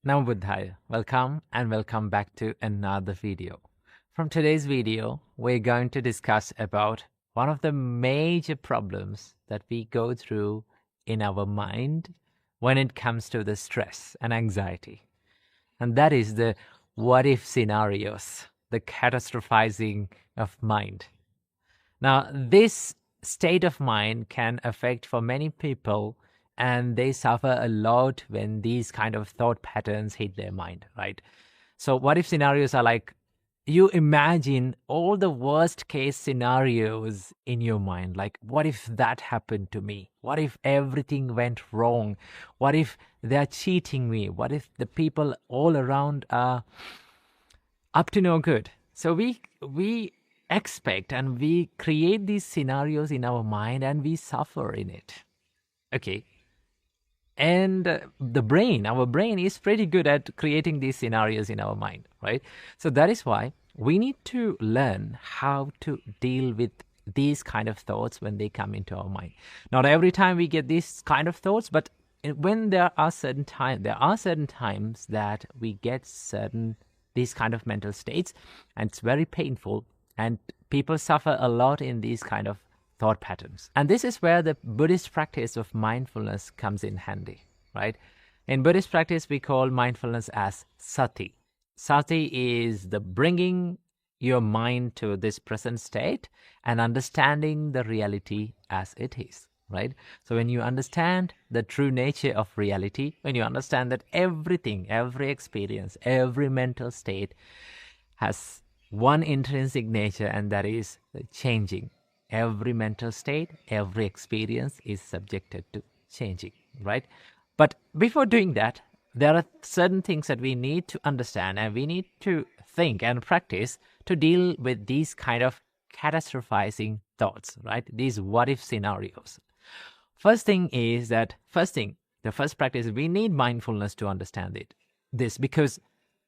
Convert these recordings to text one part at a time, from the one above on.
Namo Buddhaya. Welcome and welcome back to another video. From today's video, we're going to discuss about one of the major problems that we go through in our mind when it comes to the stress and anxiety. And that is the what if scenarios, the catastrophizing of mind. Now, this state of mind can affect for many people, and they suffer a lot when these kind of thought patterns hit their mind, right? So what if scenarios are like, you imagine all the worst case scenarios in your mind. Like, what if that happened to me? What if everything went wrong? What if they're cheating me? What if the people all around are up to no good? So we expect and we create these scenarios in our mind and we suffer in it. Okay. And our brain is pretty good at creating these scenarios in our mind, right? So that is why we need to learn how to deal with these kind of thoughts when they come into our mind. Not every time we get these kind of thoughts, but when there are certain times that we get these kind of mental states, and it's very painful, and people suffer a lot in these kind of thought patterns. And this is where the Buddhist practice of mindfulness comes in handy, right? In Buddhist practice, we call mindfulness as sati. Sati is the bringing your mind to this present state and understanding the reality as it is, right? So when you understand the true nature of reality, when you understand that everything, every experience, every mental state has one intrinsic nature, and that is changing. Every mental state, every experience is subjected to changing, right? But before doing that, there are certain things that we need to understand and we need to think and practice to deal with these kind of catastrophizing thoughts, right? These what-if scenarios. The first practice, we need mindfulness to understand this because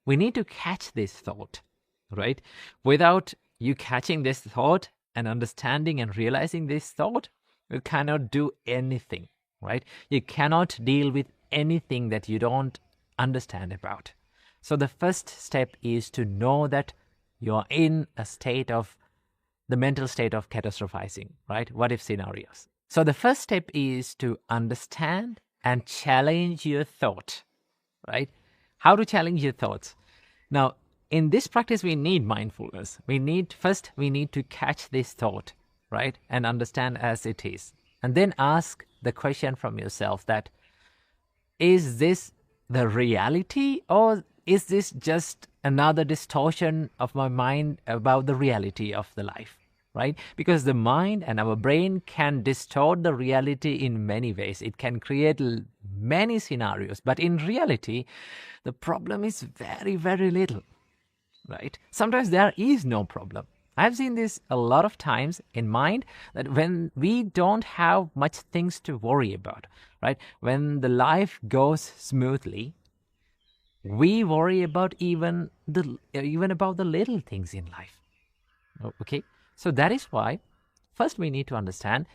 we need to catch this thought, right? Without you catching this thought and understanding and realizing this thought, you cannot do anything, right? You cannot deal with anything that you don't understand about. So the first step is to know that you're in the mental state of catastrophizing, right? What if scenarios. So the first step is to understand and challenge your thought, right? How to challenge your thoughts. Now, in this practice, we need mindfulness. We need to catch this thought, right? And understand as it is. And then ask the question from yourself that, is this the reality, or is this just another distortion of my mind about the reality of the life, right? Because the mind and our brain can distort the reality in many ways. It can create many scenarios, but in reality, the problem is very, very little. Right? Sometimes there is no problem. I've seen this a lot of times in mind, that when we don't have much things to worry about, right? When the life goes smoothly, we worry about even about the little things in life. Okay? So that is why first we need to understand,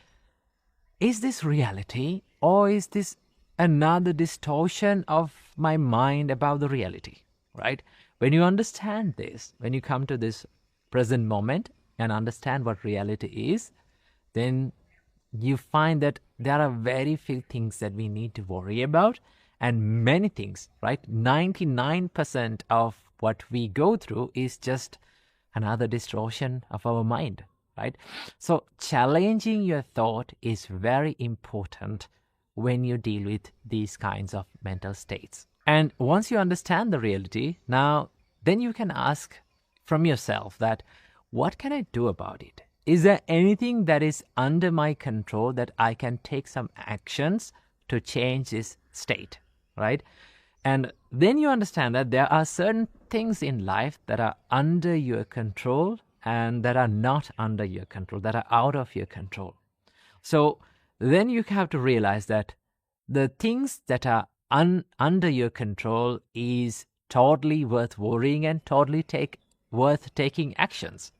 is this reality or is this another distortion of my mind about the reality, right? When you understand this, when you come to this present moment and understand what reality is, then you find that there are very few things that we need to worry about, and many things, right? 99% of what we go through is just another distortion of our mind, right? So challenging your thought is very important when you deal with these kinds of mental states. And once you understand the reality, then you can ask from yourself that, what can I do about it? Is there anything that is under my control that I can take some actions to change this state, right? And then you understand that there are certain things in life that are under your control and that are not under your control, that are out of your control. So then you have to realize that the things that are under your control is totally worth worrying and totally worth taking actions.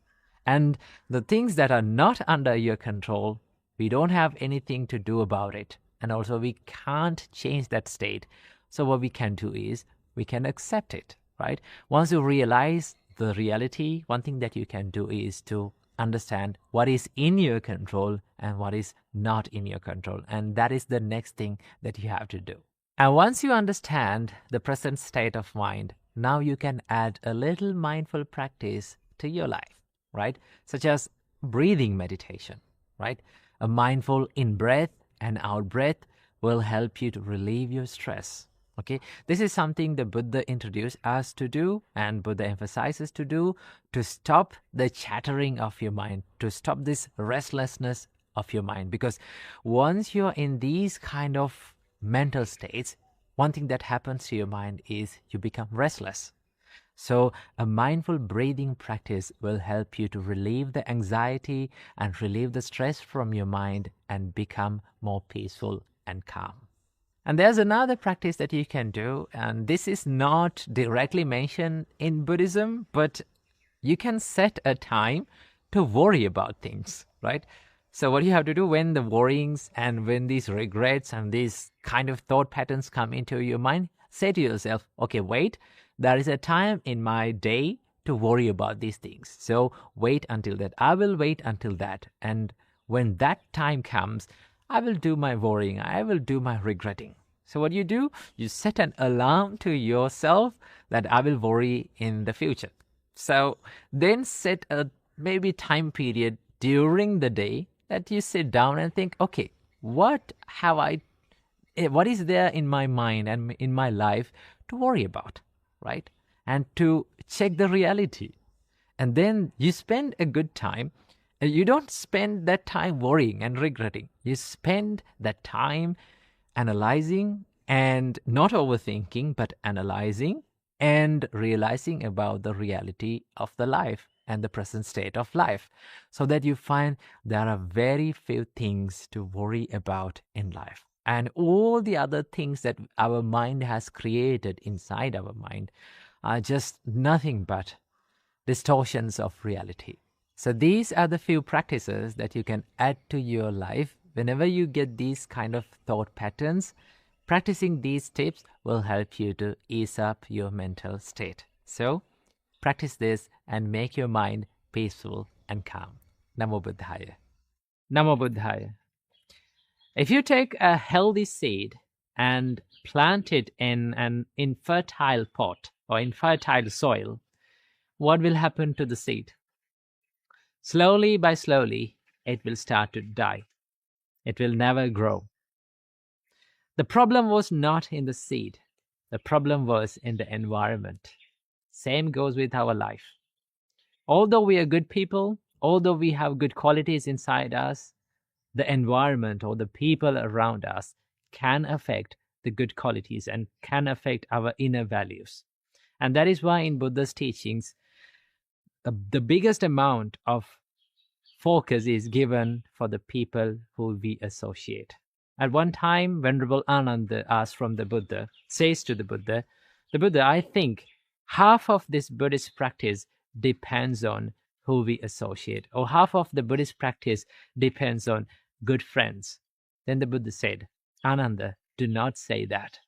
And the things that are not under your control, we don't have anything to do about it. And also we can't change that state. So what we can do is we can accept it, right? Once you realize the reality, one thing that you can do is to understand what is in your control and what is not in your control. And that is the next thing that you have to do. And once you understand the present state of mind, now you can add a little mindful practice to your life, right? Such as breathing meditation, right? A mindful in-breath and out-breath will help you to relieve your stress. Okay, this is something the Buddha introduced us to do, and Buddha emphasizes to do, to stop the chattering of your mind, to stop this restlessness of your mind. Because once you're in these kind of mental states, one thing that happens to your mind is you become restless. So a mindful breathing practice will help you to relieve the anxiety and relieve the stress from your mind and become more peaceful and calm. And there's another practice that you can do, and this is not directly mentioned in Buddhism, but you can set a time to worry about things, right? So what you have to do when the worryings and when these regrets and these kind of thought patterns come into your mind, say to yourself, okay, wait, there is a time in my day to worry about these things. So wait until that. I will wait until that. And when that time comes, I will do my worrying. I will do my regretting. So what you do, you set an alarm to yourself that I will worry in the future. So then set a maybe time period during the day that you sit down and think, okay, what is there in my mind and in my life to worry about, right? And to check the reality. And then you spend a good time. You don't spend that time worrying and regretting. You spend that time analyzing and not overthinking, but analyzing and realizing about the reality of the life and the present state of life, so that you find there are very few things to worry about in life. And all the other things that our mind has created inside our mind are just nothing but distortions of reality. So these are the few practices that you can add to your life. Whenever you get these kind of thought patterns, practicing these tips will help you to ease up your mental state. So practice this and make your mind peaceful and calm. Namo Buddhaya. Namo Buddhaya. If you take a healthy seed and plant it in an infertile pot or infertile soil, what will happen to the seed? Slowly by slowly, it will start to die. It will never grow. The problem was not in the seed. The problem was in the environment. Same goes with our life. Although we are good people, although we have good qualities inside us, the environment or the people around us can affect the good qualities and can affect our inner values. And that is why in Buddha's teachings, the biggest amount of focus is given for the people who we associate. At one time, Venerable Ananda asked from the Buddha, says to the Buddha, I think half of this Buddhist practice depends on who we associate, or half of the Buddhist practice depends on good friends. Then the Buddha said, Ananda, do not say that.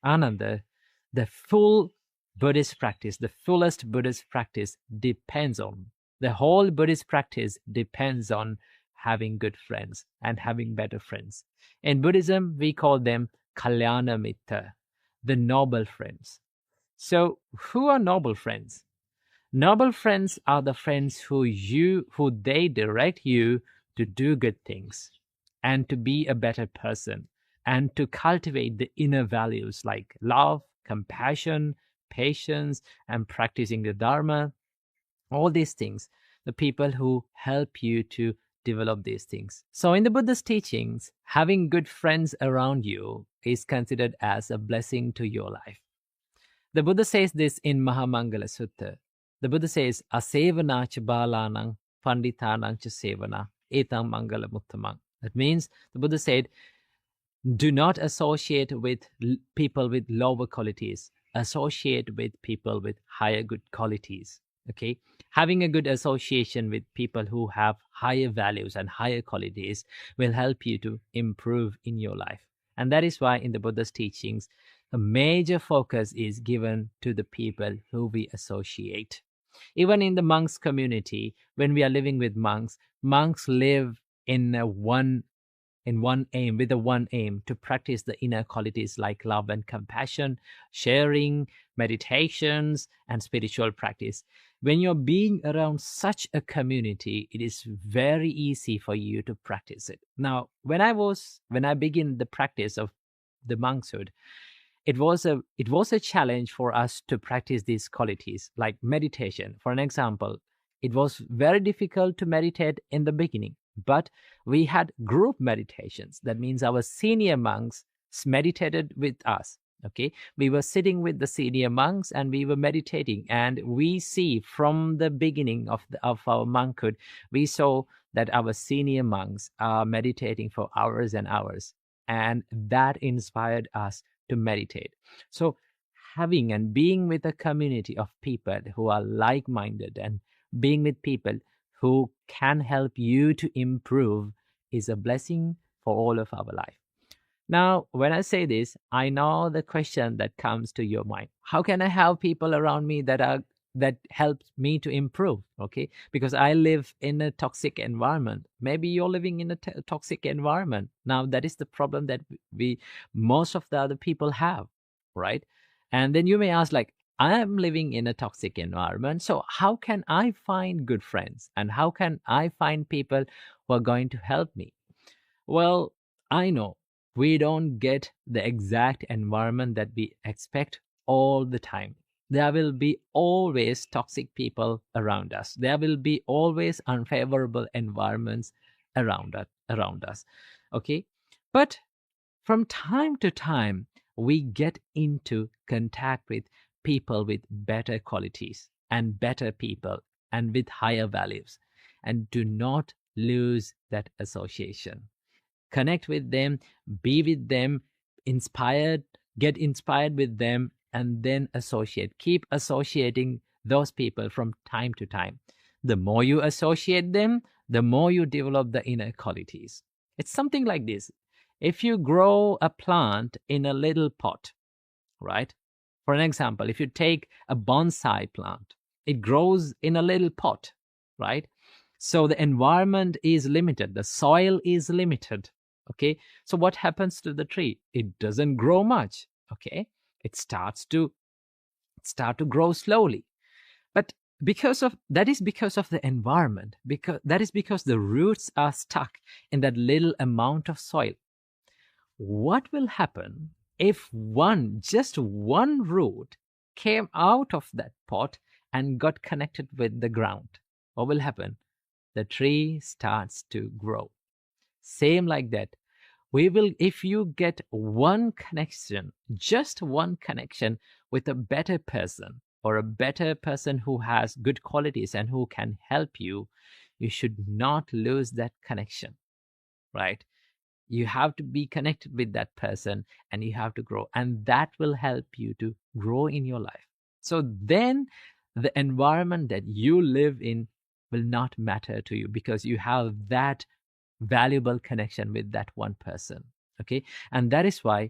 Ananda, the full Buddhist practice, the fullest Buddhist practice depends on, the whole Buddhist practice depends on having good friends and having better friends. In Buddhism, we call them Kalyana Mitta, the noble friends. So who are noble friends? Noble friends are the friends who they direct you to do good things and to be a better person and to cultivate the inner values like love, compassion, patience, and practicing the Dharma. All these things, the people who help you to develop these things. So in the Buddha's teachings, having good friends around you is considered as a blessing to your life. The Buddha says this in Mahamangala Sutta. The Buddha says, Asevana cha balanang panditanang cha sevana etam mangala muttamang. That means the Buddha said, do not associate with people with lower qualities. Associate with people with higher good qualities. Okay, having a good association with people who have higher values and higher qualities will help you to improve in your life. And that is why in the Buddha's teachings, a major focus is given to the people who we associate. Even in the monks community, when we are living with monks, monks live in one aim, with the one aim to practice the inner qualities like love and compassion, sharing, meditations, and spiritual practice. When you're being around such a community, it is very easy for you to practice it. Now, when I began the practice of the monkshood, it was a challenge for us to practice these qualities like meditation. For an example, it was very difficult to meditate in the beginning, but we had group meditations. That means our senior monks meditated with us. Okay, we were sitting with the senior monks and we were meditating, and we see from the beginning of our monkhood, we saw that our senior monks are meditating for hours and hours, and that inspired us to meditate. So having and being with a community of people who are like-minded and being with people who can help you to improve is a blessing for all of our life. Now, when I say this, I know the question that comes to your mind: how can I have people around me that helps me to improve? Okay, because I live in a toxic environment. Maybe you're living in a toxic environment. Now, that is the problem that most of the other people have, right? And then you may ask, like, I am living in a toxic environment, so how can I find good friends, and how can I find people who are going to help me? Well, I know we don't get the exact environment that we expect all the time. There will be always toxic people around us. There will be always unfavorable environments around us. Okay? But from time to time, we get into contact with people with better qualities and better people and with higher values. And do not lose that association. Connect with them, be with them, get inspired with them, and then associate. Keep associating those people from time to time. The more you associate them, the more you develop the inner qualities. It's something like this. If you grow a plant in a little pot, right? For an example, if you take a bonsai plant, it grows in a little pot, right? So the environment is limited, the soil is limited. Okay, so what happens to the tree? It doesn't grow much. Okay, it starts to grow slowly, but because of the environment, because the roots are stuck in that little amount of soil. What will happen if just one root came out of that pot and got connected with the ground? What will happen? The tree starts to grow. Same like that. If you get one connection, just one connection with a better person, or a better person who has good qualities and who can help you, you should not lose that connection, right? You have to be connected with that person and you have to grow, and that will help you to grow in your life. So then the environment that you live in will not matter to you, because you have that valuable connection with that one person. Okay, and that is why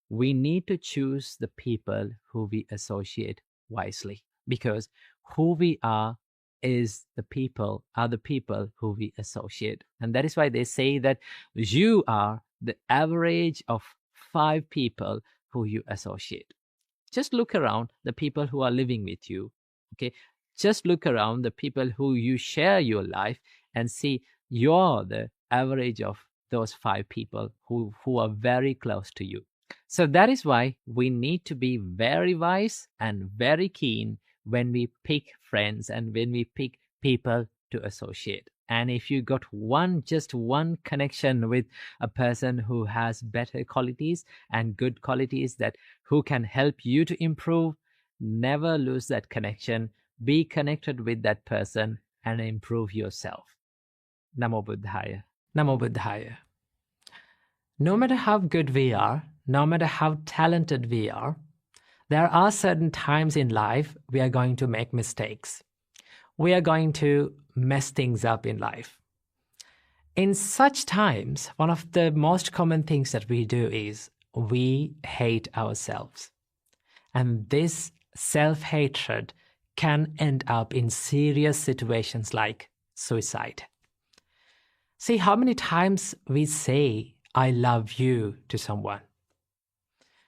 we need to choose the people who we associate wisely, because who we are the people who we associate. And that is why they say that you are the average of 5 people who you associate. Just look around the people who are living with you. Okay, just look around the people who you share your life and see you're the average of those 5 people who are very close to you. So that is why we need to be very wise and very keen when we pick friends and when we pick people to associate. And if you got just one connection with a person who has better qualities and good qualities, who can help you to improve, never lose that connection. Be connected with that person and improve yourself. Namo Buddhaya. Namo Buddhaya. No matter how good we are, no matter how talented we are, there are certain times in life we are going to make mistakes. We are going to mess things up in life. In such times, one of the most common things that we do is we hate ourselves. And this self-hatred can end up in serious situations like suicide. See how many times we say, I love you to someone.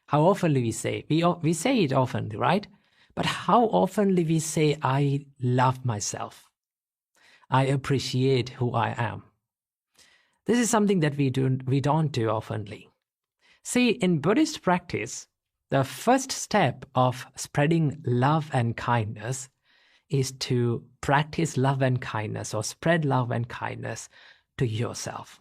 How often we say, we say it often, right? But how often we say, I love myself. I appreciate who I am. This is something that we don't do oftenly. See, in Buddhist practice, the first step of spreading love and kindness is to practice love and kindness, or spread love and kindness to yourself.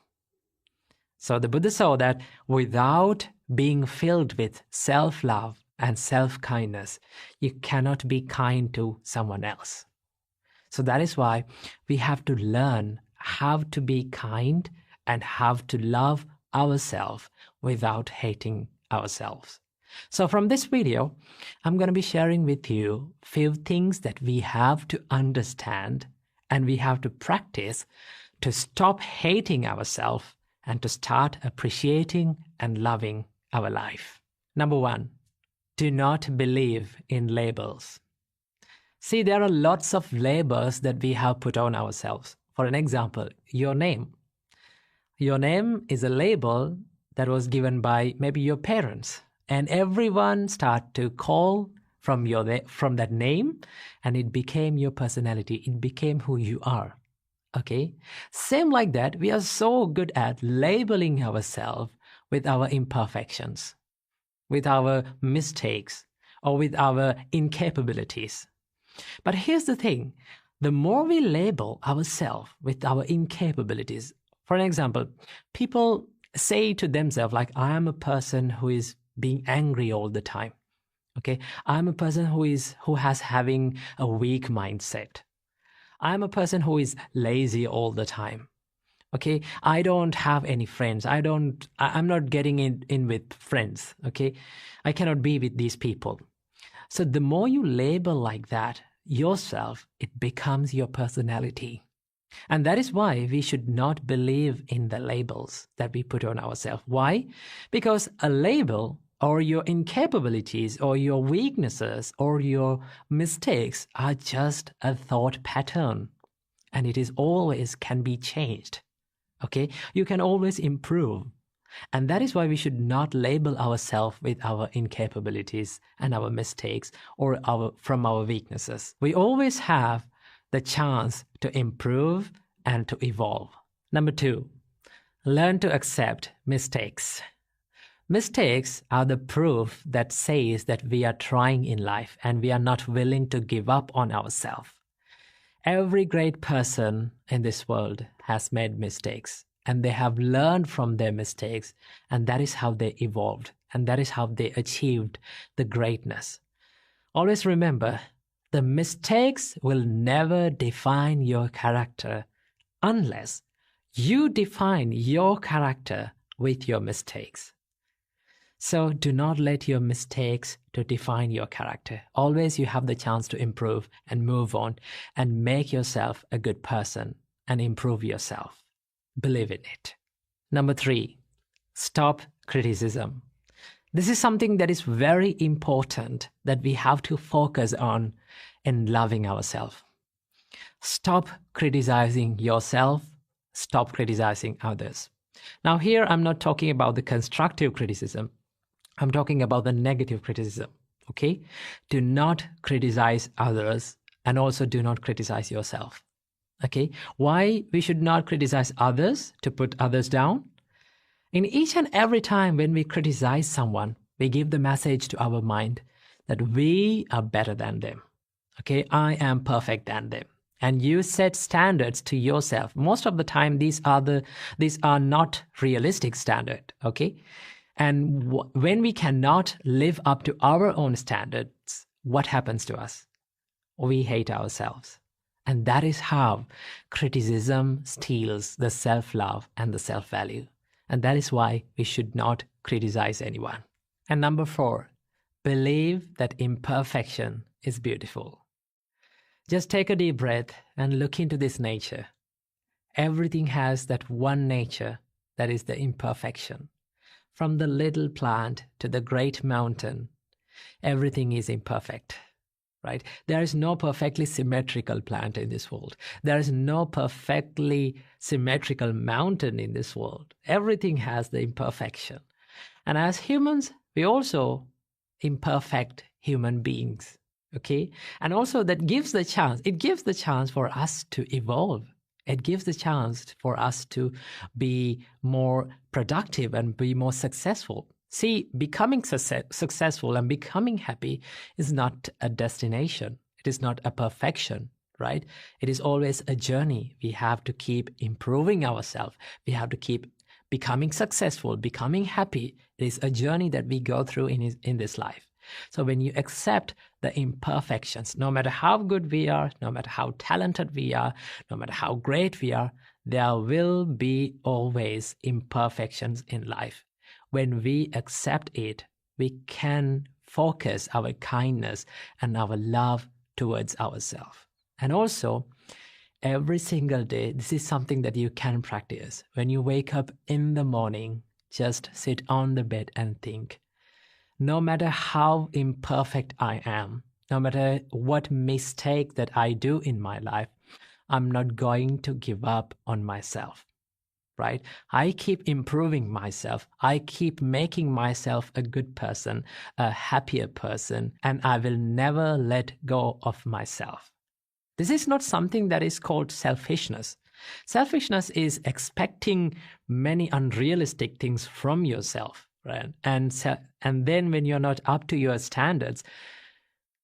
So the Buddha saw that without being filled with self-love and self-kindness, you cannot be kind to someone else. So that is why we have to learn how to be kind and how to love ourselves without hating ourselves. So from this video, I'm going to be sharing with you a few things that we have to understand and we have to practice to stop hating ourselves and to start appreciating and loving our life. Number 1, do not believe in labels. See, there are lots of labels that we have put on ourselves. For an example, your name. Your name is a label that was given by maybe your parents, and everyone started to call from that name, and it became your personality. It became who you are. Okay? Same like that, we are so good at labeling ourselves with our imperfections, with our mistakes, or with our incapabilities. But here's the thing, the more we label ourselves with our incapabilities, for an example, people say to themselves like, I am a person who is being angry all the time. Okay, I'm a person who has having a weak mindset. I'm a person who is lazy all the time. Okay, I don't have any friends. I'm not getting in with friends. Okay, I cannot be with these people. So the more you label like that yourself, it becomes your personality. And that is why we should not believe in the labels that we put on ourselves. Why? Because a label or your incapabilities or your weaknesses or your mistakes are just a thought pattern. And it is always can be changed. Okay? You can always improve. And that is why we should not label ourselves with our incapabilities and our mistakes or from our weaknesses. We always have the chance to improve and to evolve. Number 2, learn to accept mistakes. Mistakes are the proof that says that we are trying in life and we are not willing to give up on ourselves. Every great person in this world has made mistakes, and they have learned from their mistakes, and that is how they evolved, and that is how they achieved the greatness. Always remember, the mistakes will never define your character unless you define your character with your mistakes. So do not let your mistakes to define your character. Always you have the chance to improve and move on and make yourself a good person and improve yourself. Believe in it. Number 3, stop criticism. This is something that is very important that we have to focus on in loving ourselves. Stop criticizing yourself. Stop criticizing others. Now here I'm not talking about the constructive criticism. I'm talking about the negative criticism. Okay? Do not criticize others and also do not criticize yourself. Okay? Why we should not criticize others to put others down? In each and every time when we criticize someone, we give the message to our mind that we are better than them. Okay, I am perfect than them. And you set standards to yourself. Most of the time, these are not realistic standards. Okay, and when we cannot live up to our own standards, what happens to us? We hate ourselves. And that is how criticism steals the self-love and the self-value. And that is why we should not criticize anyone. And number 4, believe that imperfection is beautiful. Just take a deep breath and look into this nature. Everything has that one nature that is the imperfection. from the little plant to the great mountain, everything is imperfect, right? There is no perfectly symmetrical plant in this world. There is no perfectly symmetrical mountain in this world. Everything has the imperfection. And as humans, we also imperfect human beings, okay? And also it gives the chance for us to evolve. It gives the chance for us to be more productive and be more successful. See, becoming successful and becoming happy is not a destination. It is not a perfection, right? It is always a journey. We have to keep improving ourselves. We have to keep becoming successful, becoming happy. It is a journey that we go through in this life. So when you accept the imperfections, no matter how good we are, no matter how talented we are, no matter how great we are, there will be always imperfections in life. When we accept it, we can focus our kindness and our love towards ourselves. And also, every single day, this is something that you can practice. When you wake up in the morning, just sit on the bed and think, no matter how imperfect I am, no matter what mistake that I do in my life, I'm not going to give up on myself, right? I keep improving myself. I keep making myself a good person, a happier person, and I will never let go of myself. This is not something that is called selfishness. Selfishness is expecting many unrealistic things from yourself, right? And then when you're not up to your standards,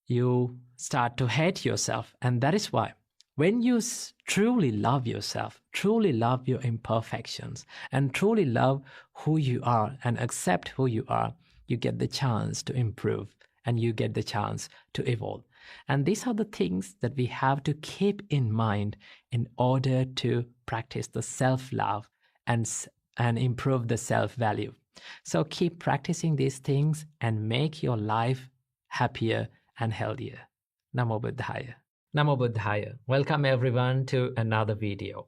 you start to hate yourself. And that is why when you truly love yourself, truly love your imperfections, and truly love who you are and accept who you are, you get the chance to improve and you get the chance to evolve. And these are the things that we have to keep in mind in order to practice the self-love and improve the self-value. So keep practicing these things and make your life happier and healthier. Namo Buddhaya. Namo Buddhaya. Welcome everyone to another video.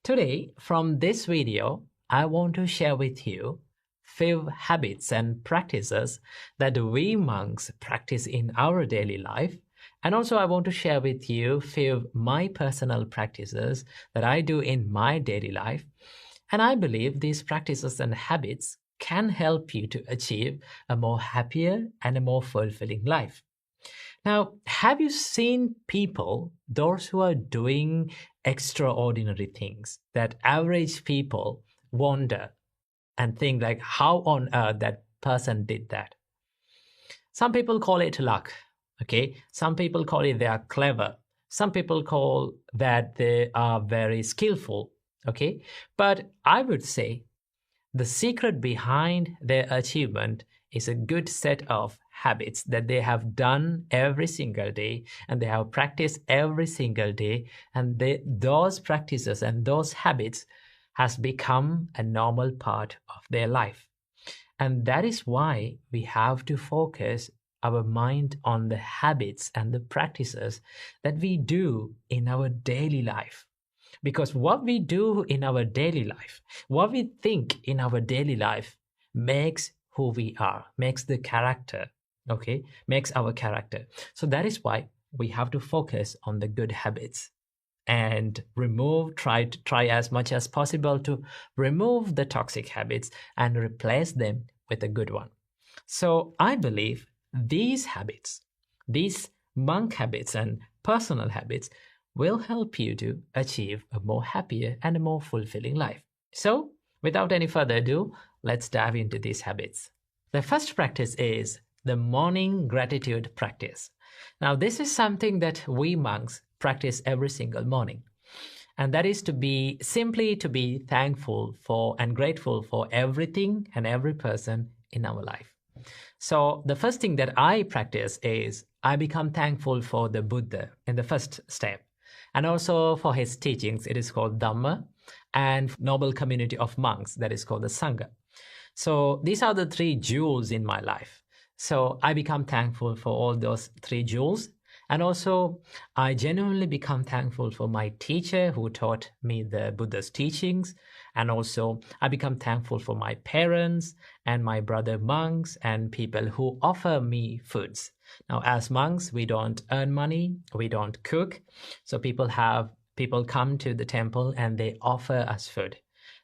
Today, from this video, I want to share with you few habits and practices that we monks practice in our daily life. And also I want to share with you few my personal practices that I do in my daily life. And I believe these practices and habits can help you to achieve a more happier and a more fulfilling life. Now, have you seen people, those who are doing extraordinary things, that average people wonder and think like, how on earth that person did that? Some people call it luck, okay? Some people call it they are clever. Some people call that they are very skillful, okay? But I would say the secret behind their achievement is a good set of habits that they have done every single day and they have practiced every single day, and those practices and those habits has become a normal part of their life. And that is why we have to focus our mind on the habits and the practices that we do in our daily life. Because what we do in our daily life, what we think in our daily life makes who we are, makes the character, okay, makes our character. So that is why we have to focus on the good habits and try as much as possible to remove the toxic habits and replace them with a good one. So I believe these habits, these monk habits and personal habits will help you to achieve a more happier and a more fulfilling life. So without any further ado, let's dive into these habits. The first practice is the morning gratitude practice. Now, this is something that we monks practice every single morning. And that is to be thankful for and grateful for everything and every person in our life. So the first thing that I practice is I become thankful for the Buddha in the first step. And also for his teachings, it is called Dhamma, and noble community of monks, that is called the Sangha. So these are the three jewels in my life. So I become thankful for all those three jewels. And also, I genuinely become thankful for my teacher who taught me the Buddha's teachings. And also, I become thankful for my parents and my brother monks and people who offer me foods. Now, as monks, we don't earn money, we don't cook. So people come to the temple and they offer us food.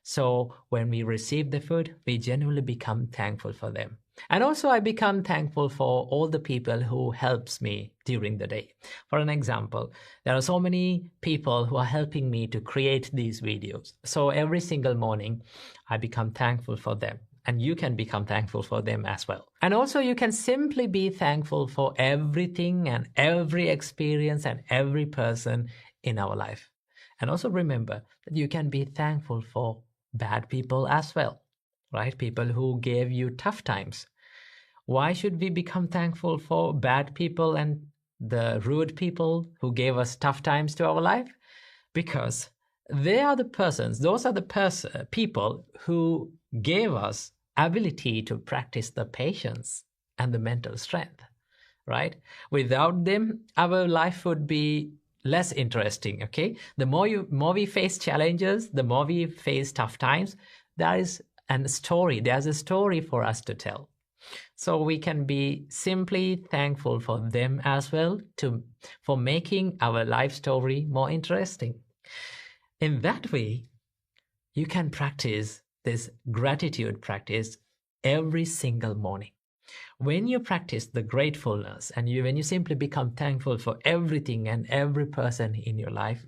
So when we receive the food, we genuinely become thankful for them. And also, I become thankful for all the people who helps me during the day. For an example, there are so many people who are helping me to create these videos. So every single morning, I become thankful for them. And you can become thankful for them as well. And also, you can simply be thankful for everything and every experience and every person in our life. And also remember that you can be thankful for bad people as well, right? People who gave you tough times. Why should we become thankful for bad people and the rude people who gave us tough times to our life? Because they are the persons, those are the people who gave us ability to practice the patience and the mental strength, right? Without them, our life would be less interesting, okay? The more we face challenges, the more we face tough times, there's a story for us to tell. So we can be simply thankful for them as well for making our life story more interesting. In that way, you can practice this gratitude practice every single morning. When you practice the gratefulness and when you simply become thankful for everything and every person in your life,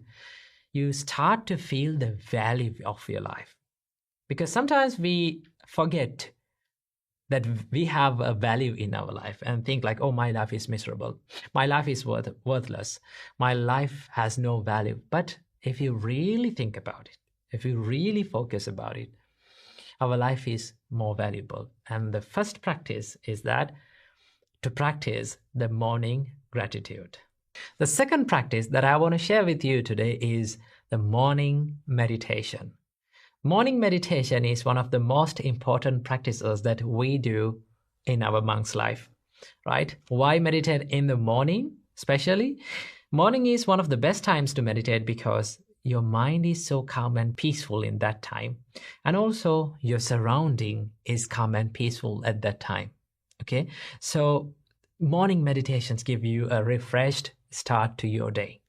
you start to feel the value of your life. Because sometimes we forget that we have a value in our life and think like, oh, my life is miserable. My life is worthless. My life has no value. But if you really think about it, if you really focus about it, our life is more valuable. And the first practice is that to practice the morning gratitude. The second practice that I want to share with you today is the morning meditation. Morning meditation is one of the most important practices that we do in our monk's life, right? Why meditate in the morning, especially? Morning is one of the best times to meditate because your mind is so calm and peaceful in that time. And also your surrounding is calm and peaceful at that time. Okay, so morning meditations give you a refreshed start to your day.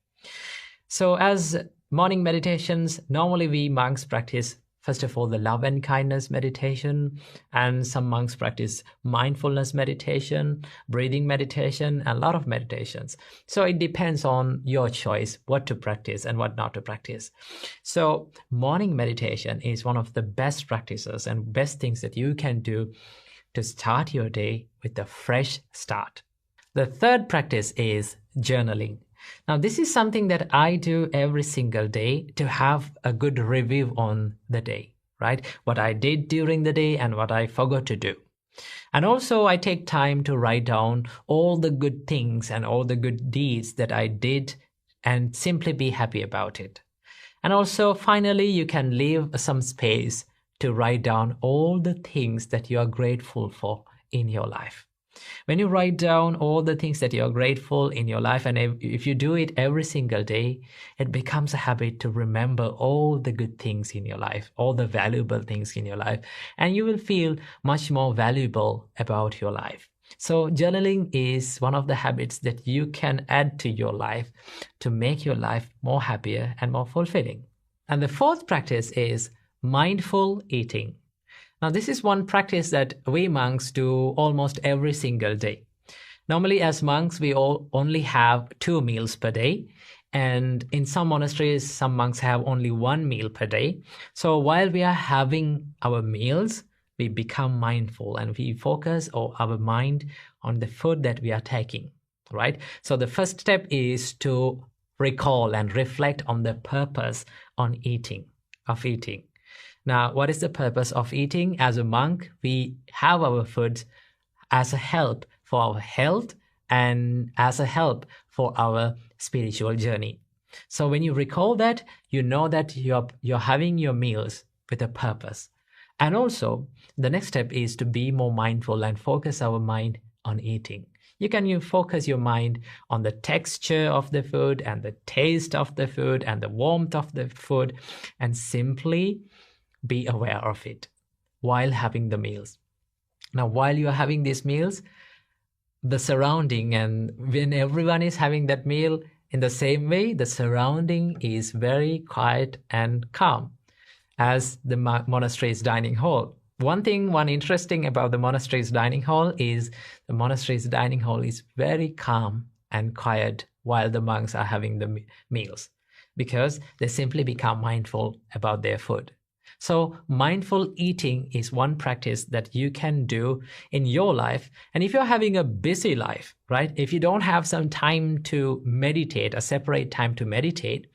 So as morning meditations, normally we monks practice, first of all, the love and kindness meditation, and some monks practice mindfulness meditation, breathing meditation, and a lot of meditations. So it depends on your choice what to practice and what not to practice. So morning meditation is one of the best practices and best things that you can do to start your day with a fresh start. The third practice is journaling. Now, this is something that I do every single day to have a good review on the day, right? What I did during the day and what I forgot to do. And also, I take time to write down all the good things and all the good deeds that I did and simply be happy about it. And also, finally, you can leave some space to write down all the things that you are grateful for in your life. When you write down all the things that you're grateful in your life, and if you do it every single day, it becomes a habit to remember all the good things in your life, all the valuable things in your life, and you will feel much more valuable about your life. So journaling is one of the habits that you can add to your life to make your life more happier and more fulfilling. And the fourth practice is mindful eating. Now, this is one practice that we monks do almost every single day. Normally, as monks, we all only have 2 meals per day. And in some monasteries, some monks have only 1 meal per day. So while we are having our meals, we become mindful and we focus our mind on the food that we are taking, right? So the first step is to recall and reflect on the purpose of eating. Now, what is the purpose of eating? As a monk, we have our food as a help for our health and as a help for our spiritual journey. So when you recall that, you know that you're having your meals with a purpose. And also, the next step is to be more mindful and focus our mind on eating. You can focus your mind on the texture of the food and the taste of the food and the warmth of the food, and simply be aware of it while having the meals. Now, while you are having these meals, the surrounding, and when everyone is having that meal in the same way, the surrounding is very quiet and calm as the monastery's dining hall. One interesting about the monastery's dining hall is the monastery's dining hall is very calm and quiet while the monks are having the meals, because they simply become mindful about their food. So mindful eating is one practice that you can do in your life. And if you're having a busy life, right, if you don't have some time to meditate, a separate time to meditate,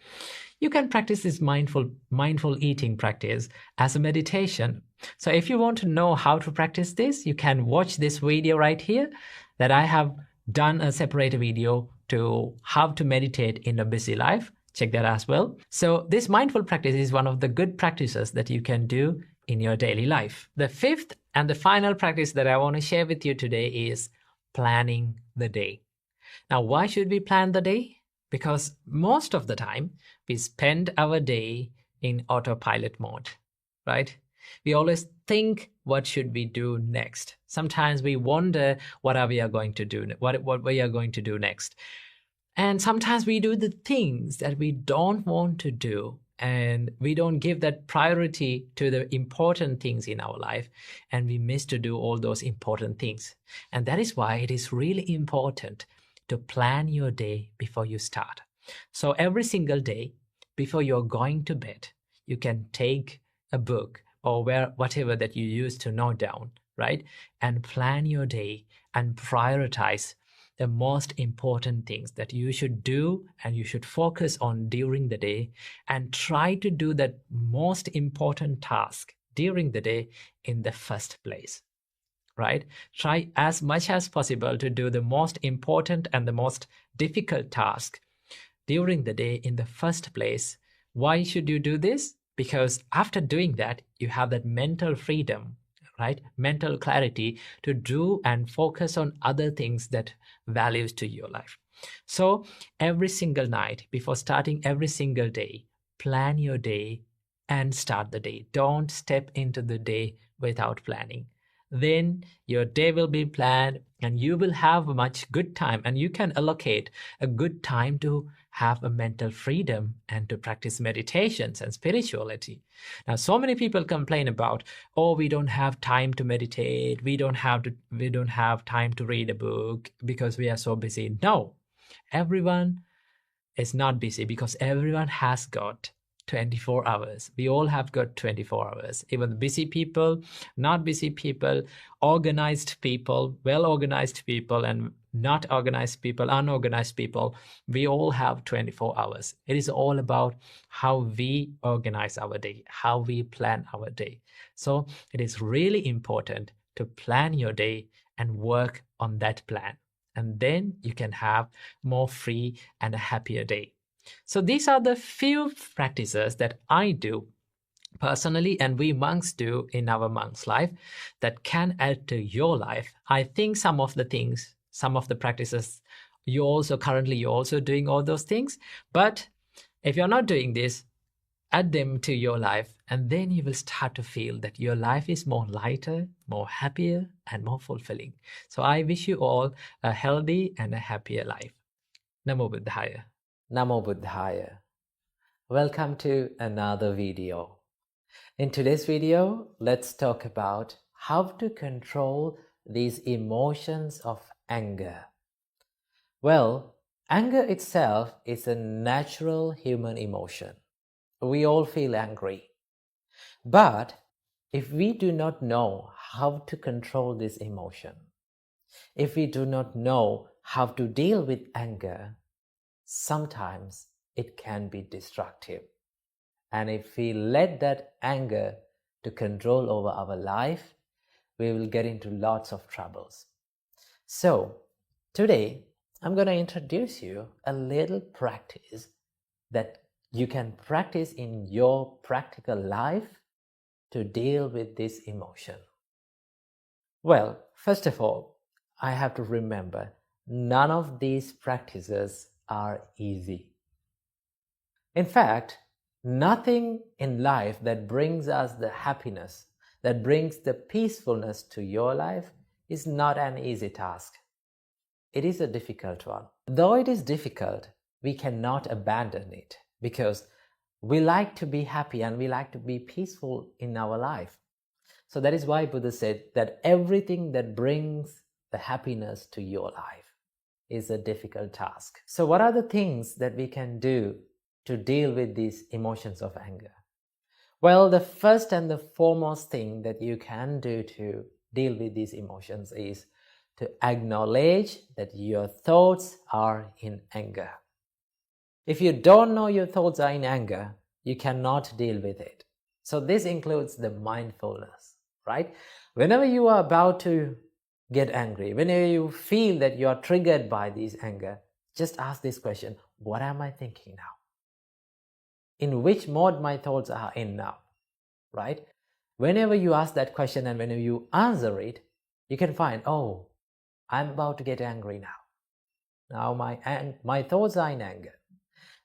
you can practice this mindful eating practice as a meditation. So if you want to know how to practice this, you can watch this video right here, that I have done a separate video to how to meditate in a busy life. Check that as well. So this mindful practice is one of the good practices that you can do in your daily life. The fifth and the final practice that I want to share with you today is planning the day. Now, why should we plan the day? Because most of the time we spend our day in autopilot mode, right? We always think, what should we do next? Sometimes we wonder what we are going to do, what we are going to do next. And sometimes we do the things that we don't want to do, and we don't give that priority to the important things in our life, and we miss to do all those important things. And that is why it is really important to plan your day before you start. So every single day before you're going to bed, you can take a book or whatever that you use to note down, right? And plan your day and prioritize the most important things that you should do and you should focus on during the day, and try to do that most important task during the day in the first place, right? Try as much as possible to do the most important and the most difficult task during the day in the first place. Why should you do this? Because after doing that, you have that mental freedom, right? Mental clarity to do and focus on other things that values to your life. So every single night before starting every single day, plan your day and start the day. Don't step into the day without planning. Then your day will be planned and you will have much good time, and you can allocate a good time to have a mental freedom and to practice meditations and spirituality. Now, so many people complain about, oh, we don't have time to meditate, we don't have time to read a book because we are so busy. No, everyone is not busy, because everyone has got 24 hours. We all have got 24 hours. Even busy people, not busy people, organized people, well-organized people, and not organized people, unorganized people. We all have 24 hours. It is all about how we organize our day, how we plan our day. So it is really important to plan your day and work on that plan. And then you can have more free and a happier day. So these are the few practices that I do personally and we monks do in our monk's life that can add to your life. I think some of the practices you're also doing all those things. But if you're not doing this, add them to your life, and then you will start to feel that your life is more lighter, more happier, and more fulfilling. So I wish you all a healthy and a happier life. Namo Buddhaya. Namo Buddhaya. Welcome to another video. In today's video, let's talk about how to control these emotions of anger. Well, anger itself is a natural human emotion. We all feel angry. But if we do not know how to control this emotion, if we do not know how to deal with anger, sometimes it can be destructive. And if we let that anger to control over our life, we will get into lots of troubles. So today, I'm going to introduce you a little practice that you can practice in your practical life to deal with this emotion. Well, first of all, I have to remember none of these practices are easy. In fact, nothing in life that brings us the happiness, that brings the peacefulness to your life is not an easy task. It is a difficult one. Though it is difficult, we cannot abandon it because we like to be happy and we like to be peaceful in our life. So that is why Buddha said that everything that brings the happiness to your life is a difficult task. So what are the things that we can do to deal with these emotions of anger? Well, the first and the foremost thing that you can do to deal with these emotions is to acknowledge that your thoughts are in anger. If you don't know your thoughts are in anger, you cannot deal with it. So this includes the mindfulness, right? Whenever you are about to get angry, whenever you feel that you are triggered by this anger, just ask this question: what am I thinking now? In which mode my thoughts are in now, right? Whenever you ask that question and whenever you answer it, you can find, oh, I'm about to get angry now. Now my thoughts are in anger.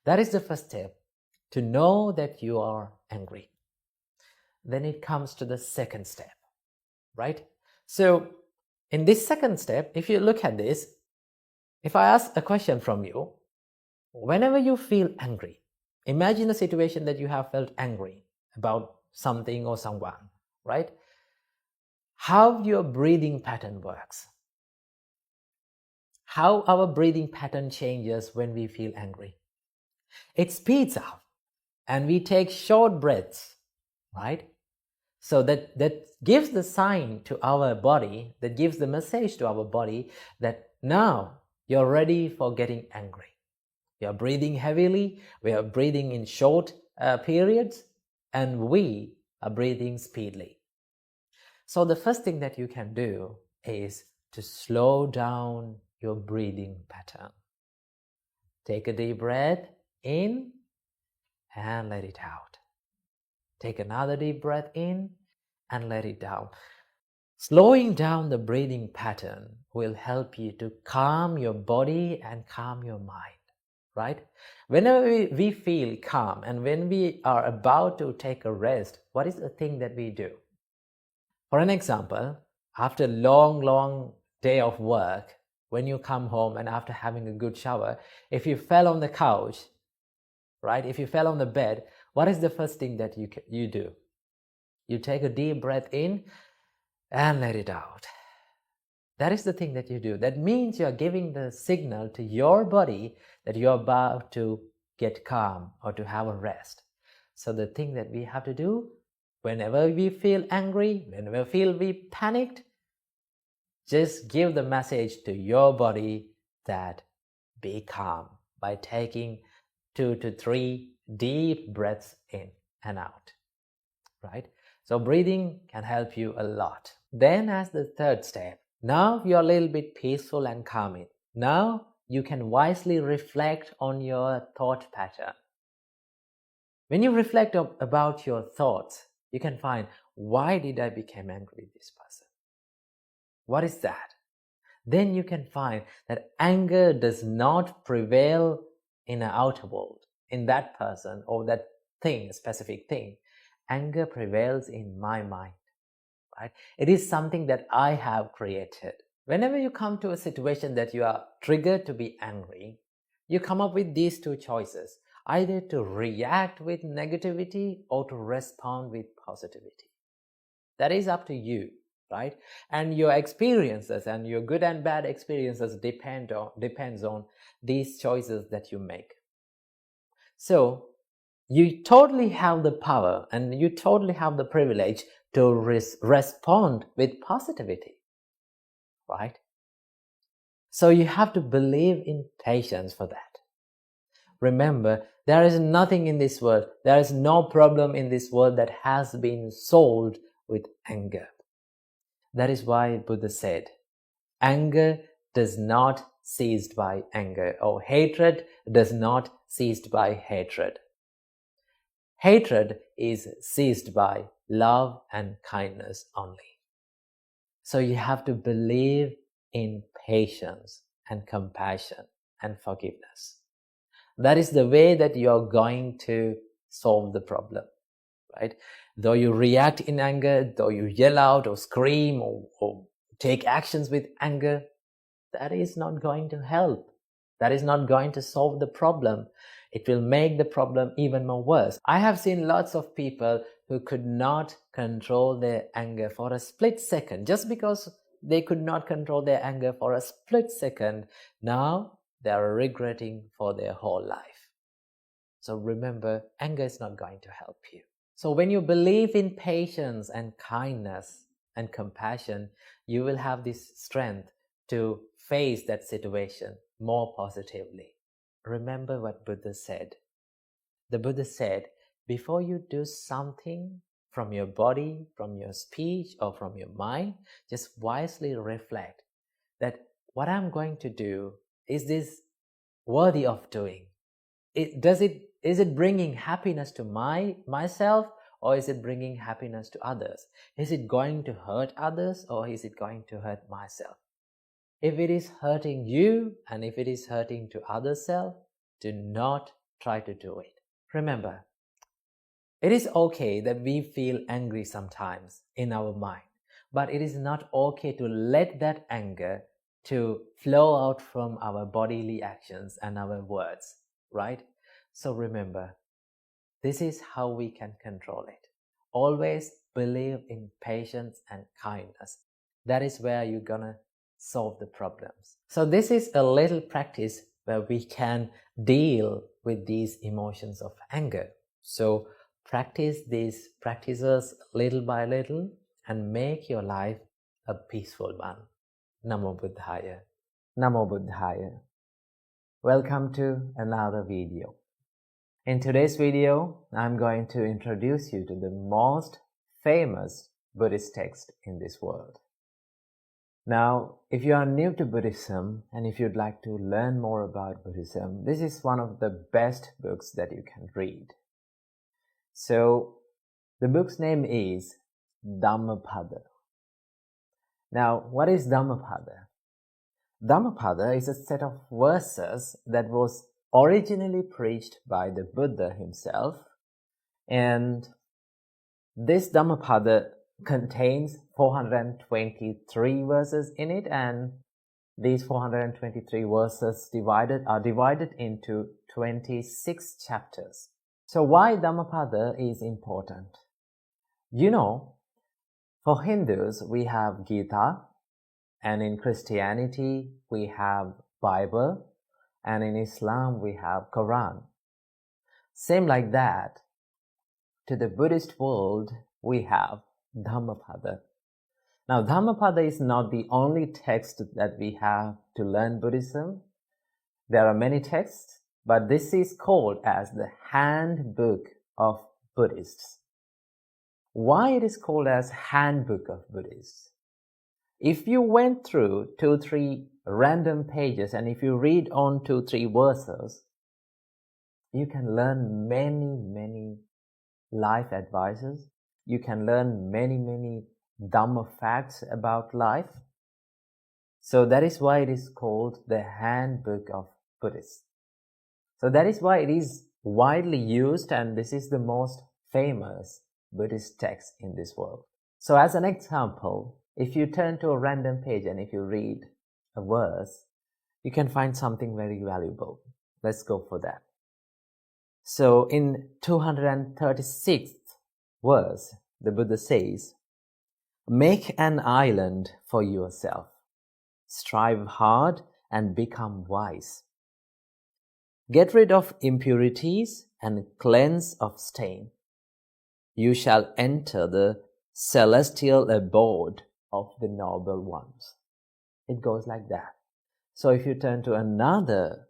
That is the first step, to know that you are angry. Then it comes to the second step, right? So in this second step, if you look at this, if I ask a question from you, whenever you feel angry, imagine a situation that you have felt angry about something or someone, right? How your breathing pattern works. How our breathing pattern changes when we feel angry. It speeds up and we take short breaths, right? So that gives the sign to our body, that gives the message to our body that now you're ready for getting angry. You're breathing heavily, we are breathing in short periods, and we are breathing speedily. So the first thing that you can do is to slow down your breathing pattern. Take a deep breath in and let it out. Take another deep breath in and let it down. Slowing down the breathing pattern will help you to calm your body and calm your mind, right? Whenever we feel calm and when we are about to take a rest, what is the thing that we do? For an example, after a long day of work, when you come home and after having a good shower, if you fell on the couch, right? If you fell on the bed, what is the first thing that you do? You take a deep breath in and let it out. That is the thing that you do. That means you are giving the signal to your body that you're about to get calm or to have a rest. So the thing that we have to do, whenever we feel angry, whenever we feel we panicked, just give the message to your body that be calm by taking 2 to 3 deep breaths in and out, right? So breathing can help you a lot. Then as the third step, now you're a little bit peaceful and calming. Now you can wisely reflect on your thought pattern. When you reflect about your thoughts, you can find, why did I become angry with this person? What is that? Then you can find that anger does not prevail in the outer world, in that person or that thing, specific thing. Anger prevails in my mind, right? It is something that I have created. Whenever you come to a situation that you are triggered to be angry, you come up with these two choices, either to react with negativity or to respond with positivity. That is up to you, right? And your experiences and your good and bad experiences depends on these choices that you make. So you totally have the power and you totally have the privilege to respond with positivity, right? So you have to believe in patience for that. Remember, there is nothing in this world, there is no problem in this world that has been solved with anger. That is why Buddha said, anger does not cease by anger, or hatred does not cease by hatred. Hatred is seized by love and kindness only. So you have to believe in patience. and compassion and forgiveness. That is the way that you're going to solve the problem, right? Though you react in anger, though you yell out or scream or take actions with anger, that is not going to help. That is not going to solve the problem. It will make the problem even more worse. I have seen lots of people who could not control their anger for a split second. Just because they could not control their anger for a split second, now they are regretting for their whole life. So remember, anger is not going to help you. So when you believe in patience and kindness and compassion, you will have this strength to face that situation more positively. Remember what Buddha said. The Buddha said, before you do something from your body, from your speech, or from your mind, just wisely reflect that what I'm going to do, is this worthy of doing? Is it bringing happiness to myself, or is it bringing happiness to others? Is it going to hurt others, or is it going to hurt myself? If it is hurting you and if it is hurting to other self, do not try to do it. Remember, it is okay that we feel angry sometimes in our mind, but it is not okay to let that anger to flow out from our bodily actions and our words, right? So remember, this is how we can control it. Always believe in patience and kindness. That is where you're gonna solve the problems. So this is a little practice where we can deal with these emotions of anger. So practice these practices little by little and make your life a peaceful one. Namo Buddhaya. Namo Buddhaya. Welcome to another video. In today's video, I'm going to introduce you to the most famous Buddhist text in this world. Now, if you are new to Buddhism and if you'd like to learn more about Buddhism, this is one of the best books that you can read. So, the book's name is Dhammapada. Now, what is Dhammapada? Dhammapada is a set of verses that was originally preached by the Buddha himself, and this Dhammapada contains 423 verses in it, and these 423 verses are divided into 26 chapters. So why Dhammapada is important? You know, for Hindus we have Gita, and in Christianity we have Bible, and in Islam we have Quran. Same like that, to the Buddhist world we have Dhammapada. Now Dhammapada is not the only text that we have to learn Buddhism. There are many texts, but this is called as the handbook of Buddhists. Why it is called as handbook of Buddhists? If you went through 2-3 random pages and if you read on 2-3 verses, you can learn many life advices. You can learn many Dhamma facts about life. So that is why it is called the handbook of Buddhists. So that is why it is widely used, and this is the most famous Buddhist text in this world. So as an example, if you turn to a random page and if you read a verse, you can find something very valuable. Let's go for that. So in 236th verse, the Buddha says, "Make an island for yourself. Strive hard and become wise. Get rid of impurities and cleanse of stain. You shall enter the celestial abode of the noble ones." It goes like that. So if you turn to another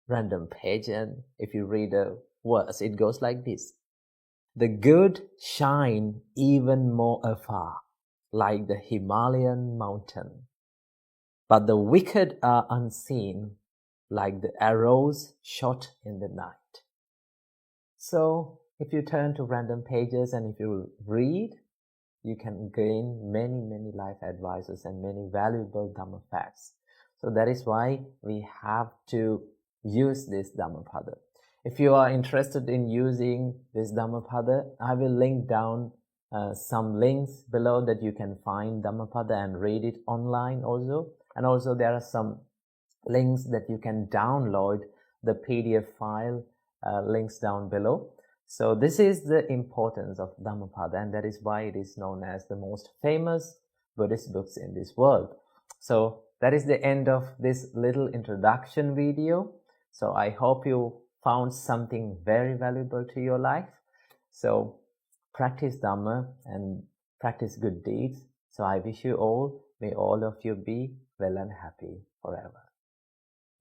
random page and if you read a verse, it goes like this. "The good shine even more afar, like the Himalayan mountain. But the wicked are unseen, like the arrows shot in the night." So if you turn to random pages and if you read, you can gain many life advices and many valuable Dhamma facts. So that is why we have to use this Dhammapada. If you are interested in using this Dhammapada, I will link down some links below that you can find Dhammapada and read it online also. And also there are some links that you can download the PDF file, links down below. So this is the importance of Dhammapada, and that is why it is known as the most famous Buddhist books in this world. So that is the end of this little introduction video. So I hope you found something very valuable to your life. So practice Dhamma and practice good deeds. So I wish you all, may all of you be well and happy forever.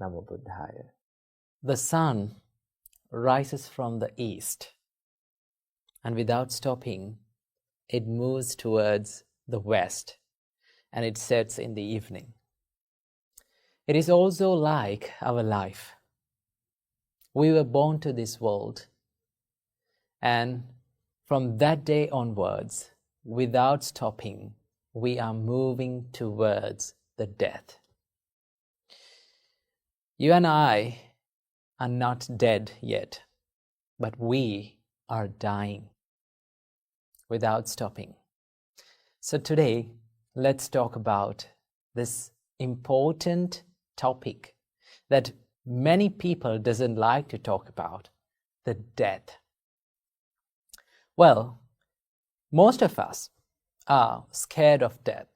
Namo Buddhaya. The sun rises from the east, and without stopping, it moves towards the west, and it sets in the evening. It is also like our life. We were born to this world, and from that day onwards, without stopping, we are moving towards the death. You and I are not dead yet, but we are dying without stopping. So today, let's talk about this important topic that many people doesn't like to talk about, the death. Well, most of us are scared of death.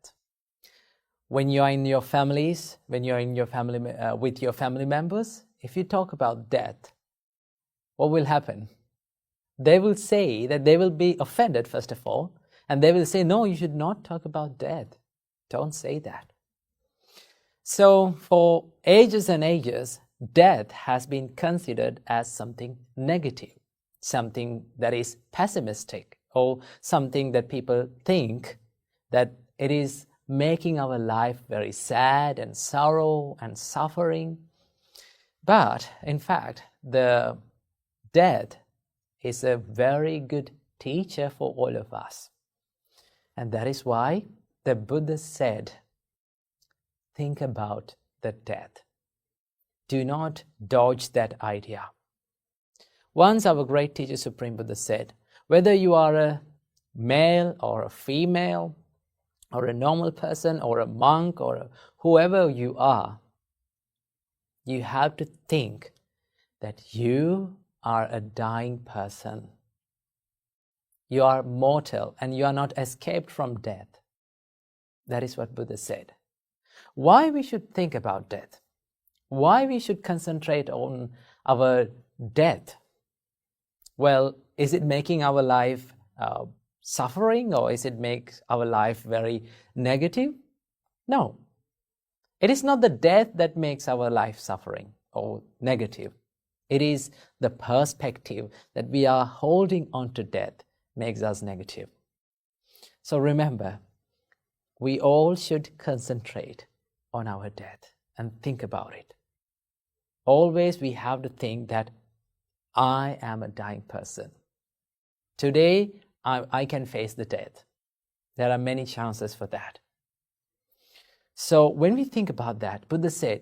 When you're in your families, when you're in your family with your family members, if you talk about death, what will happen? They will say that they will be offended, first of all, and they will say, no, you should not talk about death. Don't say that. So for ages and ages, death has been considered as something negative, something that is pessimistic, or something that people think that it is making our life very sad and sorrow and suffering. But in fact, the death is a very good teacher for all of us. And that is why the Buddha said, think about the death. Do not dodge that idea. Once our great teacher Supreme Buddha said, whether you are a male or a female, or a normal person, or a monk, or whoever you are, you have to think that you are a dying person. You are mortal and you are not escaped from death. That is what Buddha said. Why we should think about death? Why we should concentrate on our death? Well, is it making our life suffering, or is it make our life very negative? No. It is not the death that makes our life suffering or negative. It is the perspective that we are holding on to death makes us negative. So remember, we all should concentrate on our death and think about it. Always we have to think that I am a dying person. Today, I can face the death. There are many chances for that. So when we think about that, Buddha said,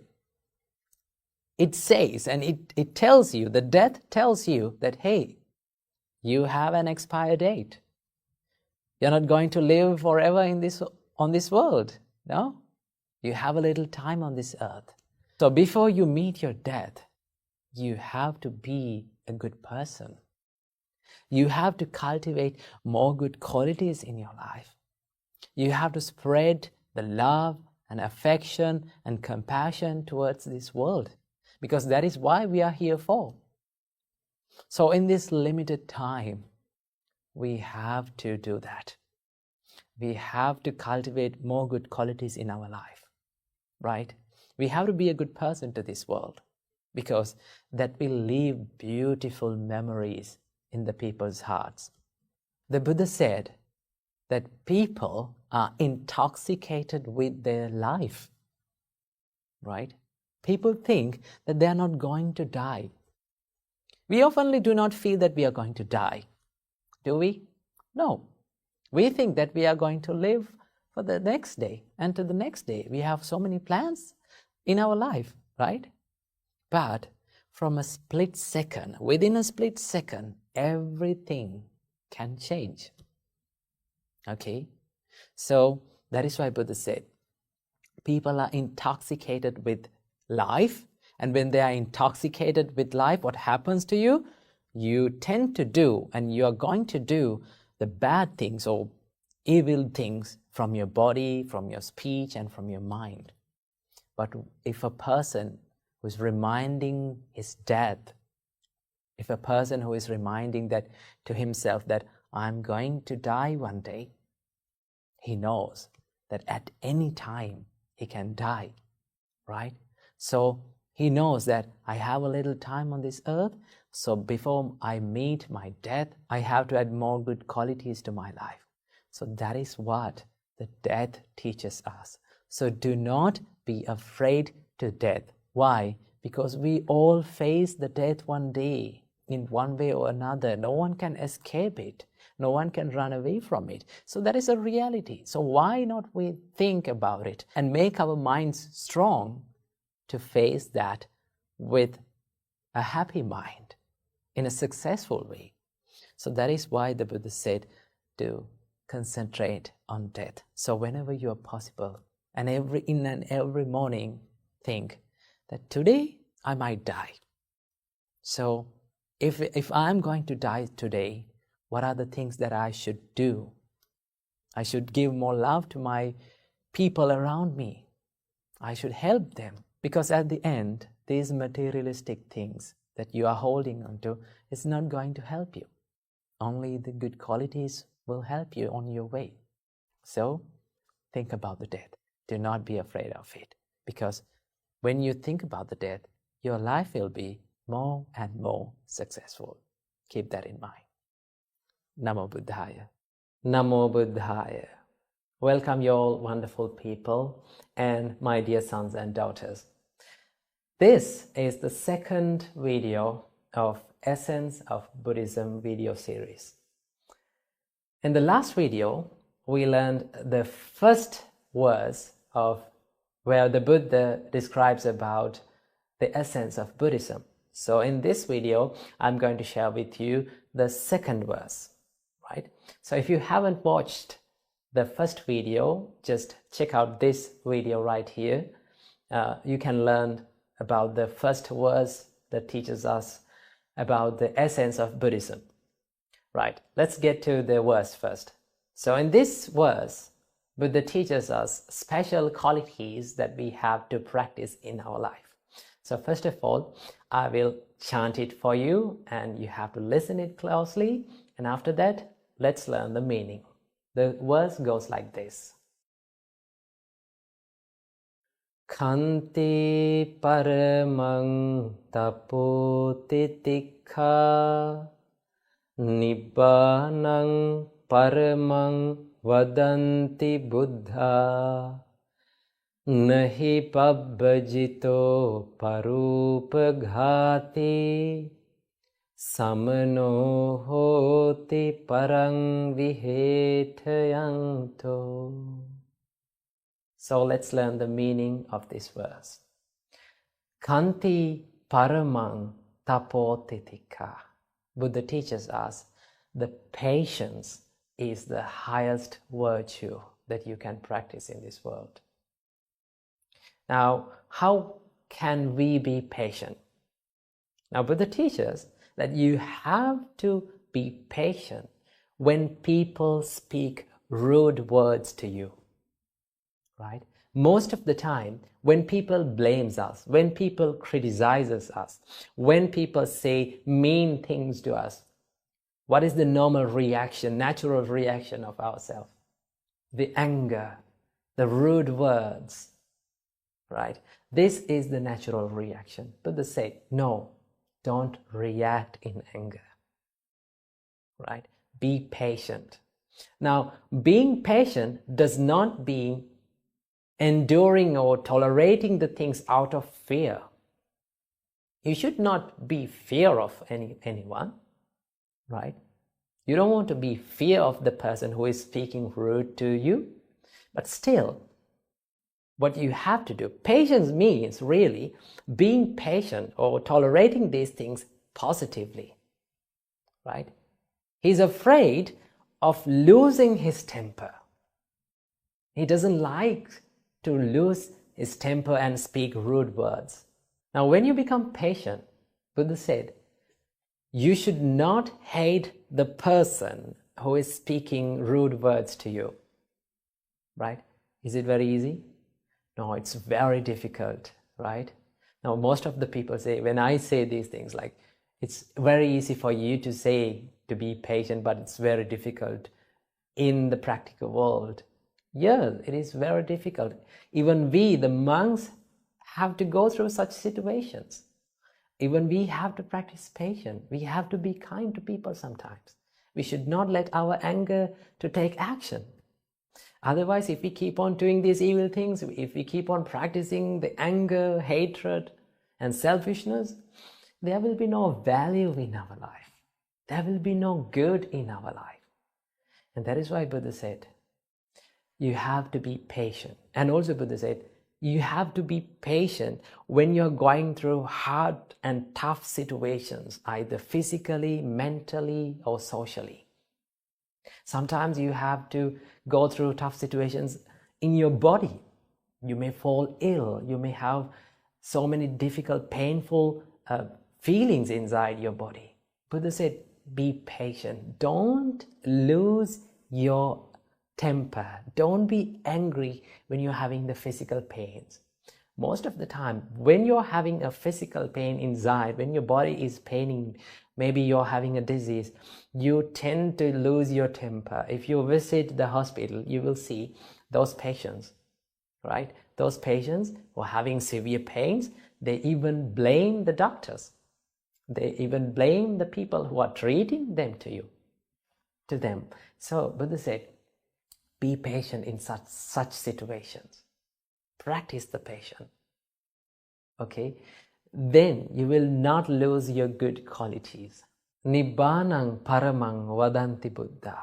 it says and it tells you, the death tells you that, hey, you have an expire date. You're not going to live forever on this world. No? You have a little time on this earth. So before you meet your death, you have to be a good person. You have to cultivate more good qualities in your life. You have to spread the love and affection and compassion towards this world, because that is why we are here for. So in this limited time, we have to do that. We have to cultivate more good qualities in our life, right? We have to be a good person to this world, because that will leave beautiful memories in the people's hearts. The Buddha said that people are intoxicated with their life, right? People think that they are not going to die. We often do not feel that we are going to die, do we? No. We think that we are going to live for the next day and to the next day. We have so many plans in our life, right? But from a split second, within a split second, everything can change. Okay? So that is why Buddha said, people are intoxicated with life, and when they are intoxicated with life, what happens to you? You tend to do, and you are going to do the bad things or evil things from your body, from your speech, and from your mind. But if a person who is reminding his death, if a person who is reminding that to himself that I'm going to die one day, he knows that at any time he can die, right? So he knows that I have a little time on this earth, so before I meet my death, I have to add more good qualities to my life. So that is what the death teaches us. So do not be afraid to death. Why? Because we all face the death one day, in one way or another. No one can escape it. No one can run away from it. So that is a reality. So why not we think about it and make our minds strong to face that with a happy mind, in a successful way. So that is why the Buddha said to concentrate on death. So whenever you are possible, and every morning, think that today I might die. So if I'm going to die today, what are the things that I should do? I should give more love to my people around me. I should help them, because at the end, these materialistic things that you are holding onto is not going to help you. Only the good qualities will help you on your way. So think about the death. Do not be afraid of it, because when you think about the death, your life will be more and more successful. Keep that in mind. Namo Buddhaya. Namo Buddhaya. Welcome you all wonderful people and my dear sons and daughters. This is the second video of Essence of Buddhism video series. In the last video, we learned the first verse of where the Buddha describes about the essence of Buddhism. So in this video, I'm going to share with you the second verse, right? So if you haven't watched the first video, just check out this video right here. You can learn about the first verse that teaches us about the essence of Buddhism. Right, let's get to the verse first. So in this verse, Buddha teaches us special qualities that we have to practice in our life. So first of all, I will chant it for you and you have to listen it closely. And after that, let's learn the meaning. The verse goes like this. Khanti paramang tapotitikha Nibbanang paramang vadanti buddha Nahi pabbajito parupaghati Samano hoti parang vihetayanto. So let's learn the meaning of this verse. Khanti paramang tapotitika. Buddha teaches us the patience is the highest virtue that you can practice in this world. Now, how can we be patient? Now, Buddha teaches that you have to be patient when people speak rude words to you, right? Most of the time, when people blames us, when people criticizes us, when people say mean things to us, what is the normal reaction, natural reaction of ourselves? The anger, the rude words, right? This is the natural reaction. Buddha said, no, don't react in anger, right? Be patient. Now, being patient does not mean enduring or tolerating the things out of fear. You should not be fear of anyone, right? You don't want to be fear of the person who is speaking rude to you, but still, What you have to do, patience means really being patient or tolerating these things positively, right? He's afraid of losing his temper. He doesn't like to lose his temper and speak rude words. Now, when you become patient, Buddha said, you should not hate the person who is speaking rude words to you, right? Is it very easy? No, it's very difficult, right? Now, most of the people say, when I say these things, like, it's very easy for you to say to be patient, but it's very difficult in the practical world. Yeah, it is very difficult. Even we, the monks, have to go through such situations. Even we have to practice patience. We have to be kind to people sometimes. We should not let our anger to take action. Otherwise, if we keep on doing these evil things, if we keep on practicing the anger, hatred, and selfishness, there will be no value in our life. There will be no good in our life. And that is why Buddha said, you have to be patient. And also Buddha said, you have to be patient when you're going through hard and tough situations, either physically, mentally, or socially. Sometimes you have to go through tough situations in your body. You may fall ill. You may have so many difficult, painful feelings inside your body. Buddha said, be patient. Don't lose your temper. Don't be angry when you're having the physical pains. Most of the time, when you're having a physical pain inside, when your body is paining, maybe you're having a disease, you tend to lose your temper. If you visit the hospital, you will see those patients, right? Those patients who are having severe pains, they even blame the doctors. They even blame the people who are treating them to them. So Buddha said, be patient in such situations. Practice the patience. Okay? Then you will not lose your good qualities. Nibbanang paramang vadanti Buddha.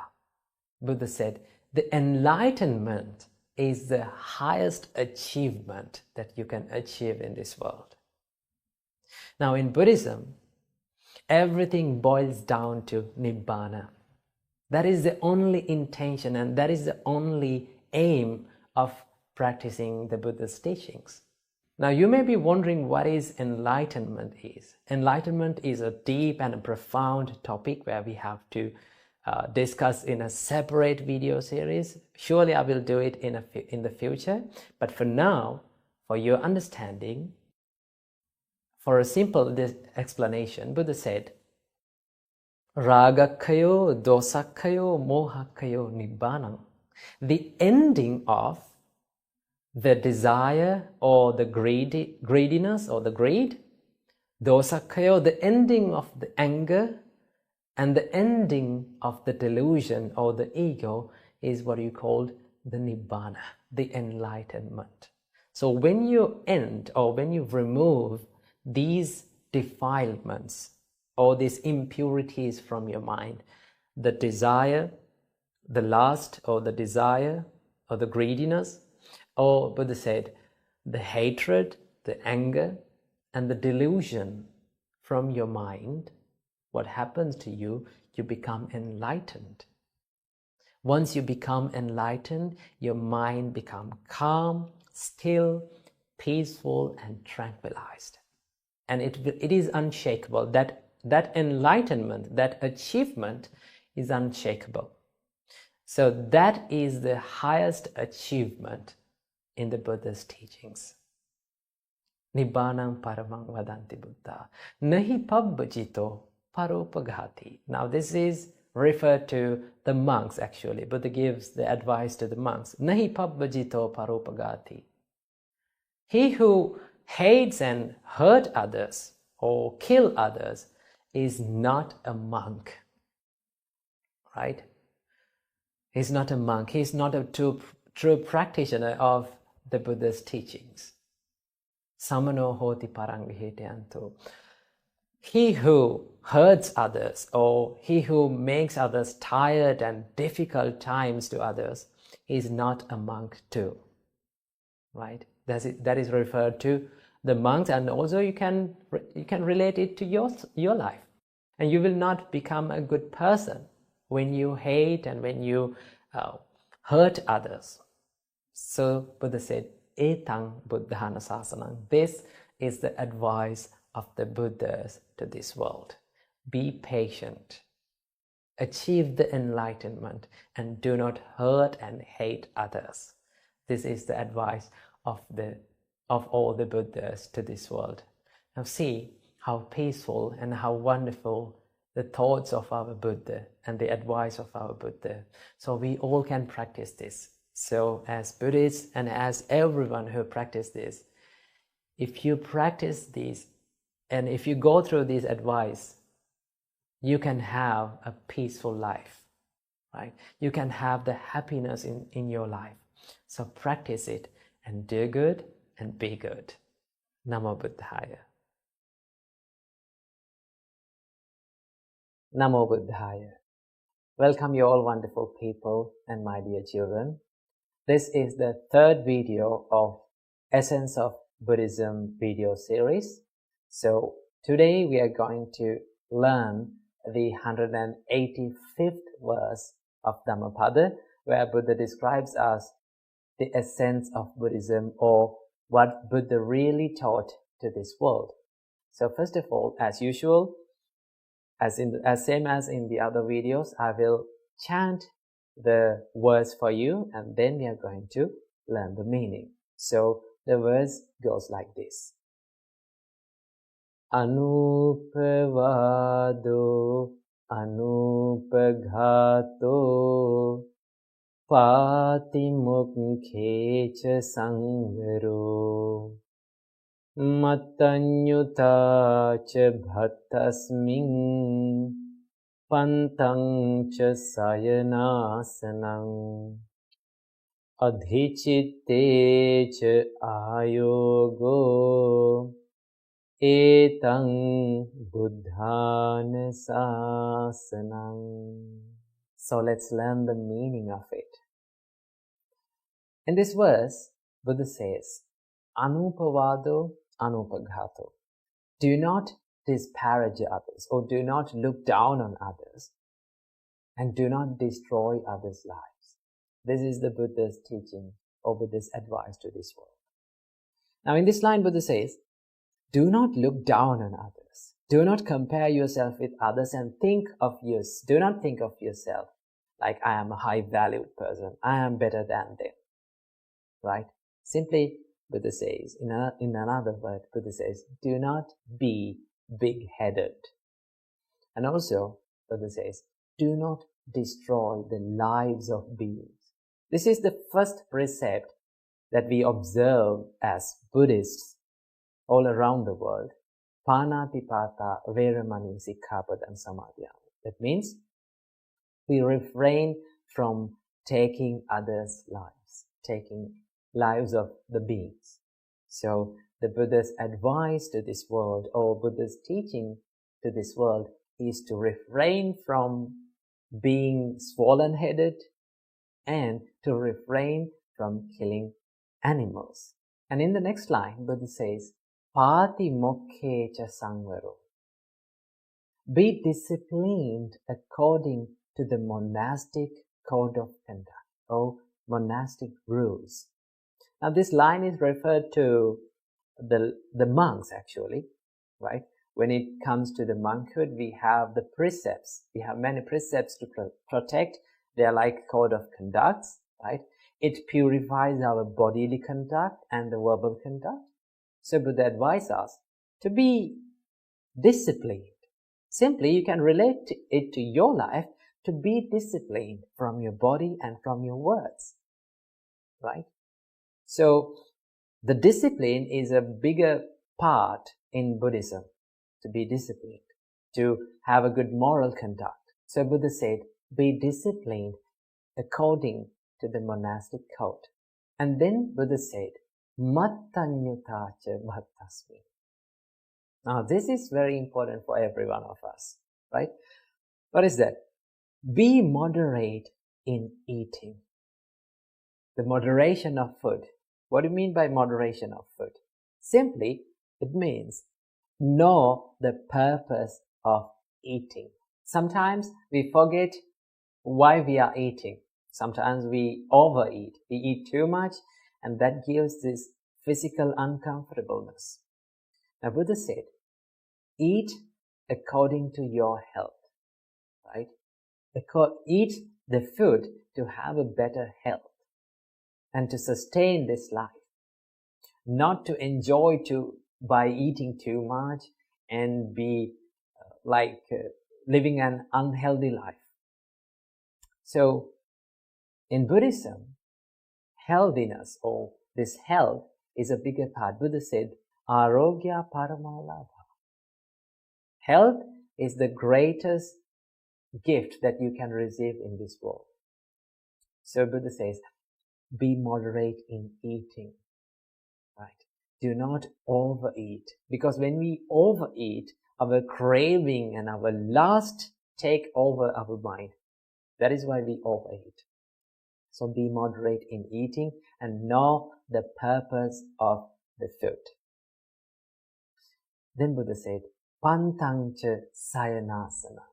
Buddha said, the enlightenment is the highest achievement that you can achieve in this world. Now in Buddhism, everything boils down to Nibbana. That is the only intention and that is the only aim of practicing the Buddha's teachings. Now you may be wondering what is enlightenment is. Enlightenment is a deep and a profound topic where we have to discuss in a separate video series. Surely I will do it in the future. But for now, for your understanding, for a simple explanation, Buddha said, Ragakkayo, dosakkayo, mohakkayo, nibbanang. The ending of the desire or the greediness or the greed, dosakkayo, the ending of the anger, and the ending of the delusion or the ego is what you call the nibbana, the enlightenment. So when you end or when you remove these defilements or these impurities from your mind, the desire, the lust or the desire or the greediness, or Buddha said, the hatred, the anger, and the delusion from your mind, what happens to you, you become enlightened. Once you become enlightened, your mind becomes calm, still, peaceful, and tranquilized. And it is unshakable. That enlightenment, that achievement is unshakable. So that is the highest achievement in the Buddha's teachings. Nibbanang paramang vadanti Buddha. Nahi pabbajito paropaghati. Now this is referred to the monks actually. Buddha gives the advice to the monks. Nahi pabbajito paropaghati. He who hates and hurt others or kill others is not a monk. Right? He's not a monk. He's not a true practitioner of the Buddha's teachings. Samano hoti parang vihetayanto. He who hurts others or he who makes others tired and difficult times to others is not a monk too. right? That is referred to the monks, and also you can relate it to your life. And you will not become a good person when you hate and when you hurt others. So Buddha said, Etang Buddhana Sasanang. This is the advice of the Buddhas to this world. Be patient, achieve the enlightenment, and do not hurt and hate others. This is the advice of all the Buddhas to this world. Now see how peaceful and how wonderful the thoughts of our Buddha and the advice of our Buddha. So we all can practice this. So as Buddhists and as everyone who practice this, if you practice this and if you go through this advice, you can have a peaceful life, right? You can have the happiness in your life. So practice it and do good and be good. Namo Buddhaya. Namo Buddhaya. Welcome you all wonderful people and my dear children. This is the third video of Essence of Buddhism video series. So today we are going to learn the 185th verse of Dhammapada, where Buddha describes us the essence of Buddhism, or what Buddha really taught to this world. So first of all, as usual, same as in the other videos, I will chant the words for you, and then we are going to learn the meaning. So the verse goes like this. Anupavado anupaghato patimukhecha sangvaro matanyuta cha bhattasmin pantang cha sayanasanang adhichitte cha ayogo etang buddhana sasanang. So let's learn the meaning of it. In this verse, Buddha says, Anupavado anupaghato. Do not disparage others, or do not look down on others, and do not destroy others' lives. This is the Buddha's teaching, or Buddha's advice to this world. Now in this line, Buddha says, do not look down on others. Do not compare yourself with others and do not think of yourself like I am a high-valued person. I am better than them. Right? Simply, Buddha says, in another word, Buddha says, do not be big-headed. And also, Buddha says, do not destroy the lives of beings. This is the first precept that we observe as Buddhists all around the world. Panatipata veramani sikkhapadam samadhiyami. That means we refrain from taking others' lives, taking lives of the beings. So the Buddha's advice to this world, or Buddha's teaching to this world, is to refrain from being swollen-headed and to refrain from killing animals. And in the next line, Buddha says, Pati mokkhe cha sangvaro. Be disciplined according to the monastic code of conduct, or monastic rules. Now this line is referred to the monks actually, right? When it comes to the monkhood, we have the precepts. We have many precepts to protect. They are like code of conducts, right? It purifies our bodily conduct and the verbal conduct. So Buddha advises us to be disciplined. Simply, you can relate it to your life, to be disciplined from your body and from your words, right? So the discipline is a bigger part in Buddhism, to be disciplined, to have a good moral conduct. So Buddha said, be disciplined according to the monastic code. And then Buddha said, Mattanyuta cha bhattasmi. Now this is very important for every one of us, right? What is that? Be moderate in eating. The moderation of food. What do you mean by moderation of food? Simply, it means know the purpose of eating. Sometimes we forget why we are eating. Sometimes we overeat. We eat too much, and that gives this physical uncomfortableness. Now, Buddha said, eat according to your health, right? Eat the food to have a better health and to sustain this life, not to enjoy by eating too much and be living an unhealthy life. So in Buddhism, healthiness or this health is a bigger part. Buddha said, Arogya Paramalabha. Health is the greatest gift that you can receive in this world. So Buddha says, be moderate in eating, right? Do not overeat, because when we overeat, our craving and our lust take over our mind. That is why we overeat. So be moderate in eating and know the purpose of the food. Then Buddha said, Pantangcha Sayanasana.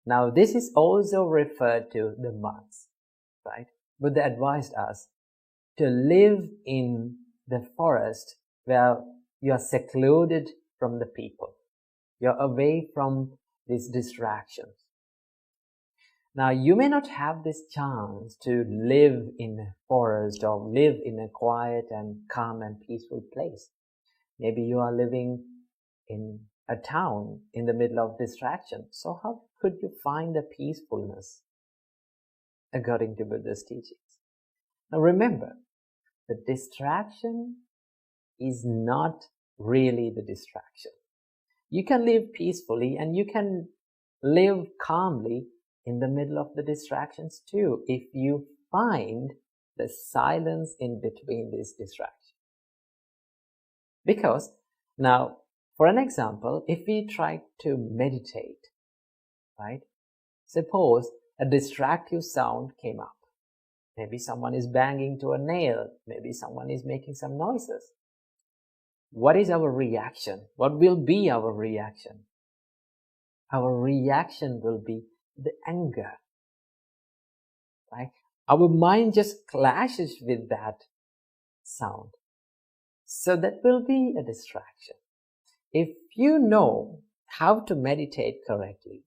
Now this is also referred to the monks, right? Buddha advised us to live in the forest where you are secluded from the people. You're away from these distractions. Now, you may not have this chance to live in a forest or live in a quiet and calm and peaceful place. Maybe you are living in a town in the middle of distraction. So how could you find the peacefulness according to Buddha's teachings? Now remember, the distraction is not really the distraction. You can live peacefully and you can live calmly in the middle of the distractions too, if you find the silence in between these distractions. Because now, for an example, if we try to meditate, right? Suppose a distractive sound came up. Maybe someone is banging to a nail. Maybe someone is making some noises. What is our reaction? What will be our reaction? Our reaction will be the anger, right? Our mind just clashes with that sound. So that will be a distraction. If you know how to meditate correctly,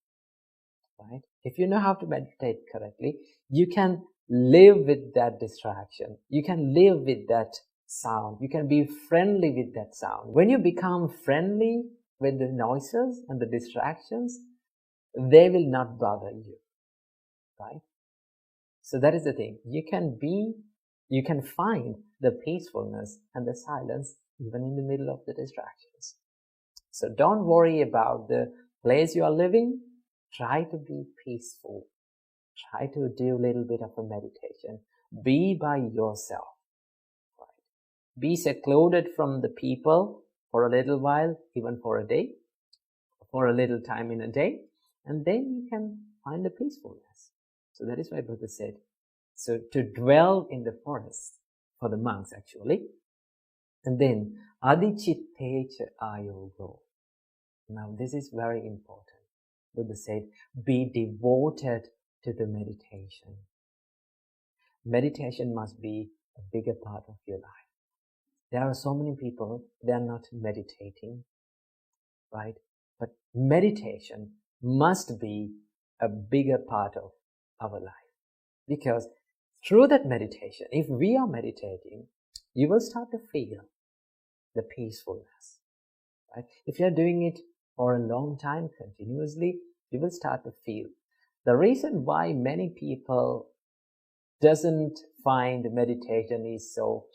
right? If you know how to meditate correctly, you can live with that distraction. You can live with that sound. You can be friendly with that sound. When you become friendly with the noises and the distractions, they will not bother you, right? So that is the thing. You can find the peacefulness and the silence even in the middle of the distractions. So don't worry about the place you are living. Try to be peaceful. Try to do a little bit of a meditation. Be by yourself, right? Be secluded from the people for a little while, even for a day, for a little time in a day, and then you can find the peacefulness. So that is why Buddha said, so to dwell in the forest, for the monks actually, and then adicittecha ayogo. Now this is very important. Buddha said, be devoted to the meditation. Meditation must be a bigger part of your life. There are so many people, they are not meditating, right? But meditation must be a bigger part of our life. Because through that meditation, if we are meditating, you will start to feel the peacefulness, right? If you are doing it for a long time continuously, you will start to feel. The reason why many people doesn't find meditation is so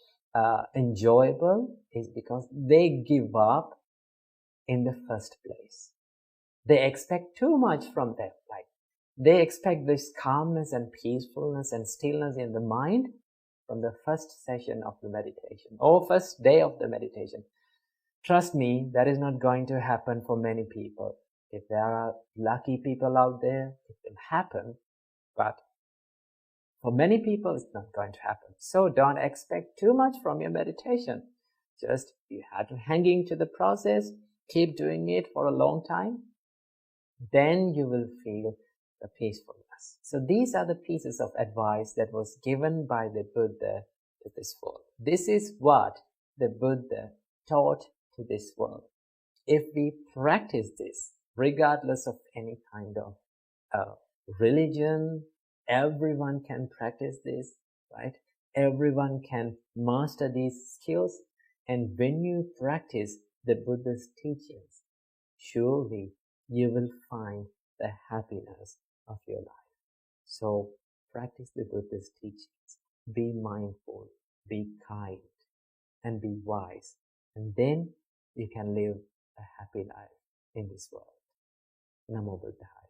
enjoyable is because they give up in the first place. They expect too much from their life. They expect this calmness and peacefulness and stillness in the mind from the first session of the meditation or first day of the meditation. Trust me, that is not going to happen for many people. If there are lucky people out there, it will happen, but For many people, it's not going to happen. So don't expect too much from your meditation. Just you have to hanging to the process, keep doing it for a long time, then you will feel the peacefulness. So these are the pieces of advice that was given by the Buddha to this world. This is what the Buddha taught to this world. If we practice this, regardless of any kind of religion, everyone can practice this, right? Everyone can master these skills. And when you practice the Buddha's teachings, surely you will find the happiness of your life. So practice the Buddha's teachings. Be mindful, be kind, and be wise. And then you can live a happy life in this world. Namo Buddhaya.